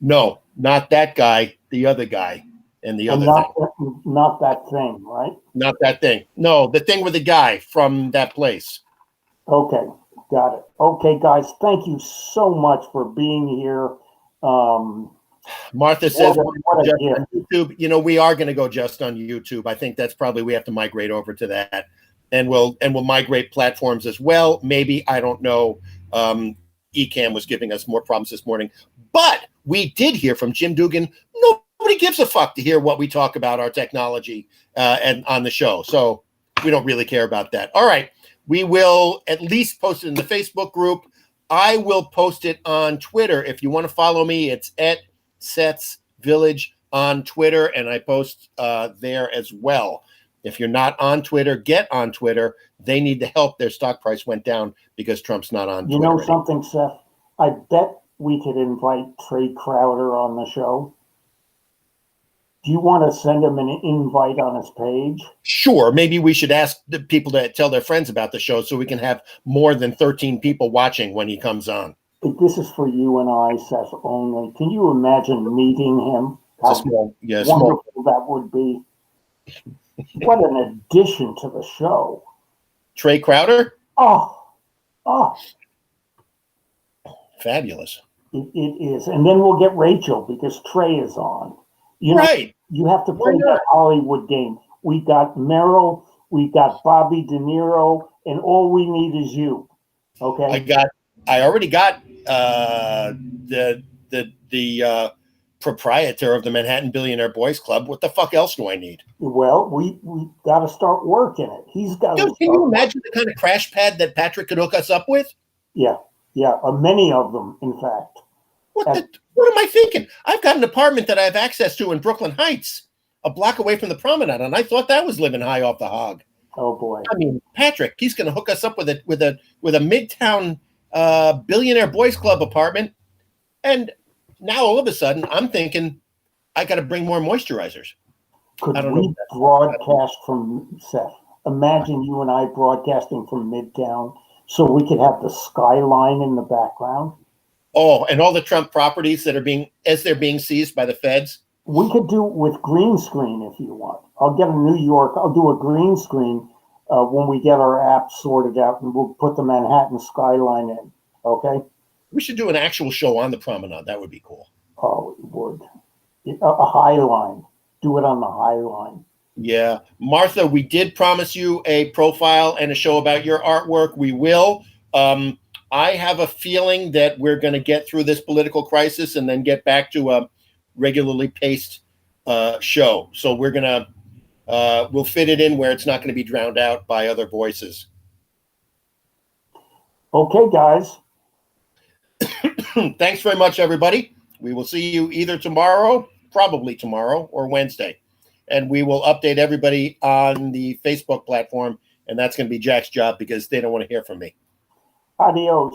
No, not that guy. The other guy and the other thing. Not that thing, right? Not that thing. No, the thing with the guy from that place. Okay. Got it. Okay, guys, thank you so much for being here. Martha says what just on YouTube. We are going to go just on YouTube. I think that's probably we have to migrate over to that, and we'll migrate platforms as well. Maybe, I don't know. Ecamm was giving us more problems this morning, but we did hear from Jim Dugan. Nobody gives a fuck to hear what we talk about our technology and on the show, so we don't really care about that. All right. We will at least post it in the Facebook group. I will post it on Twitter. If you want to follow me, it's at Seth's Village on Twitter, and I post there as well. If you're not on Twitter, get on Twitter. They need the help. Their stock price went down because Trump's not on You Twitter. know something, Seth? I bet we could invite Trey Crowder on the show. Do you want to send him an invite on his page? Sure. Maybe we should ask the people to tell their friends about the show so we can have more than 13 people watching when he comes on. This is for you and I, Seth, only. Can you imagine meeting him? How It's a small, yeah, wonderful that would be. What an addition to the show. Trey Crowder? Oh, Fabulous. it is. And then we'll get Rachel because Trey is on. You know, Right. you have to Why play not? that Hollywood game. We got Meryl, we got Bobby De Niro, and all we need is you. Okay. I already got the proprietor of the Manhattan Billionaire Boys Club. What the fuck else do I need? Well, we got to start working it. He's got to. Dude, can you imagine the kind of crash pad that Patrick could hook us up with? Yeah, many of them, in fact. What am I thinking? I've got an apartment that I have access to in Brooklyn Heights, a block away from the promenade, and I thought that was living high off the hog. Oh boy. I mean, Patrick, he's going to hook us up with a Midtown Billionaire Boys Club apartment, and now all of a sudden I'm thinking I got to bring more moisturizers. Could I don't we know. broadcast from Seth? Imagine you and I broadcasting from Midtown, so we could have the skyline in the background. Oh, and all the Trump properties that are they're being seized by the feds. We could do it with green screen if you want. I'll do a green screen when we get our app sorted out, and we'll put the Manhattan skyline in. Okay? We should do an actual show on the promenade. That would be cool. Oh, it would. A high line. Do it on the high line. Yeah. Martha, we did promise you a profile and a show about your artwork. We will. I have a feeling that we're going to get through this political crisis and then get back to a regularly paced show. So we're going to we'll fit it in where it's not going to be drowned out by other voices. Okay, guys. Thanks very much, everybody. We will see you either tomorrow, probably tomorrow, or Wednesday. And we will update everybody on the Facebook platform. And that's going to be Jack's job because they don't want to hear from me. Adios.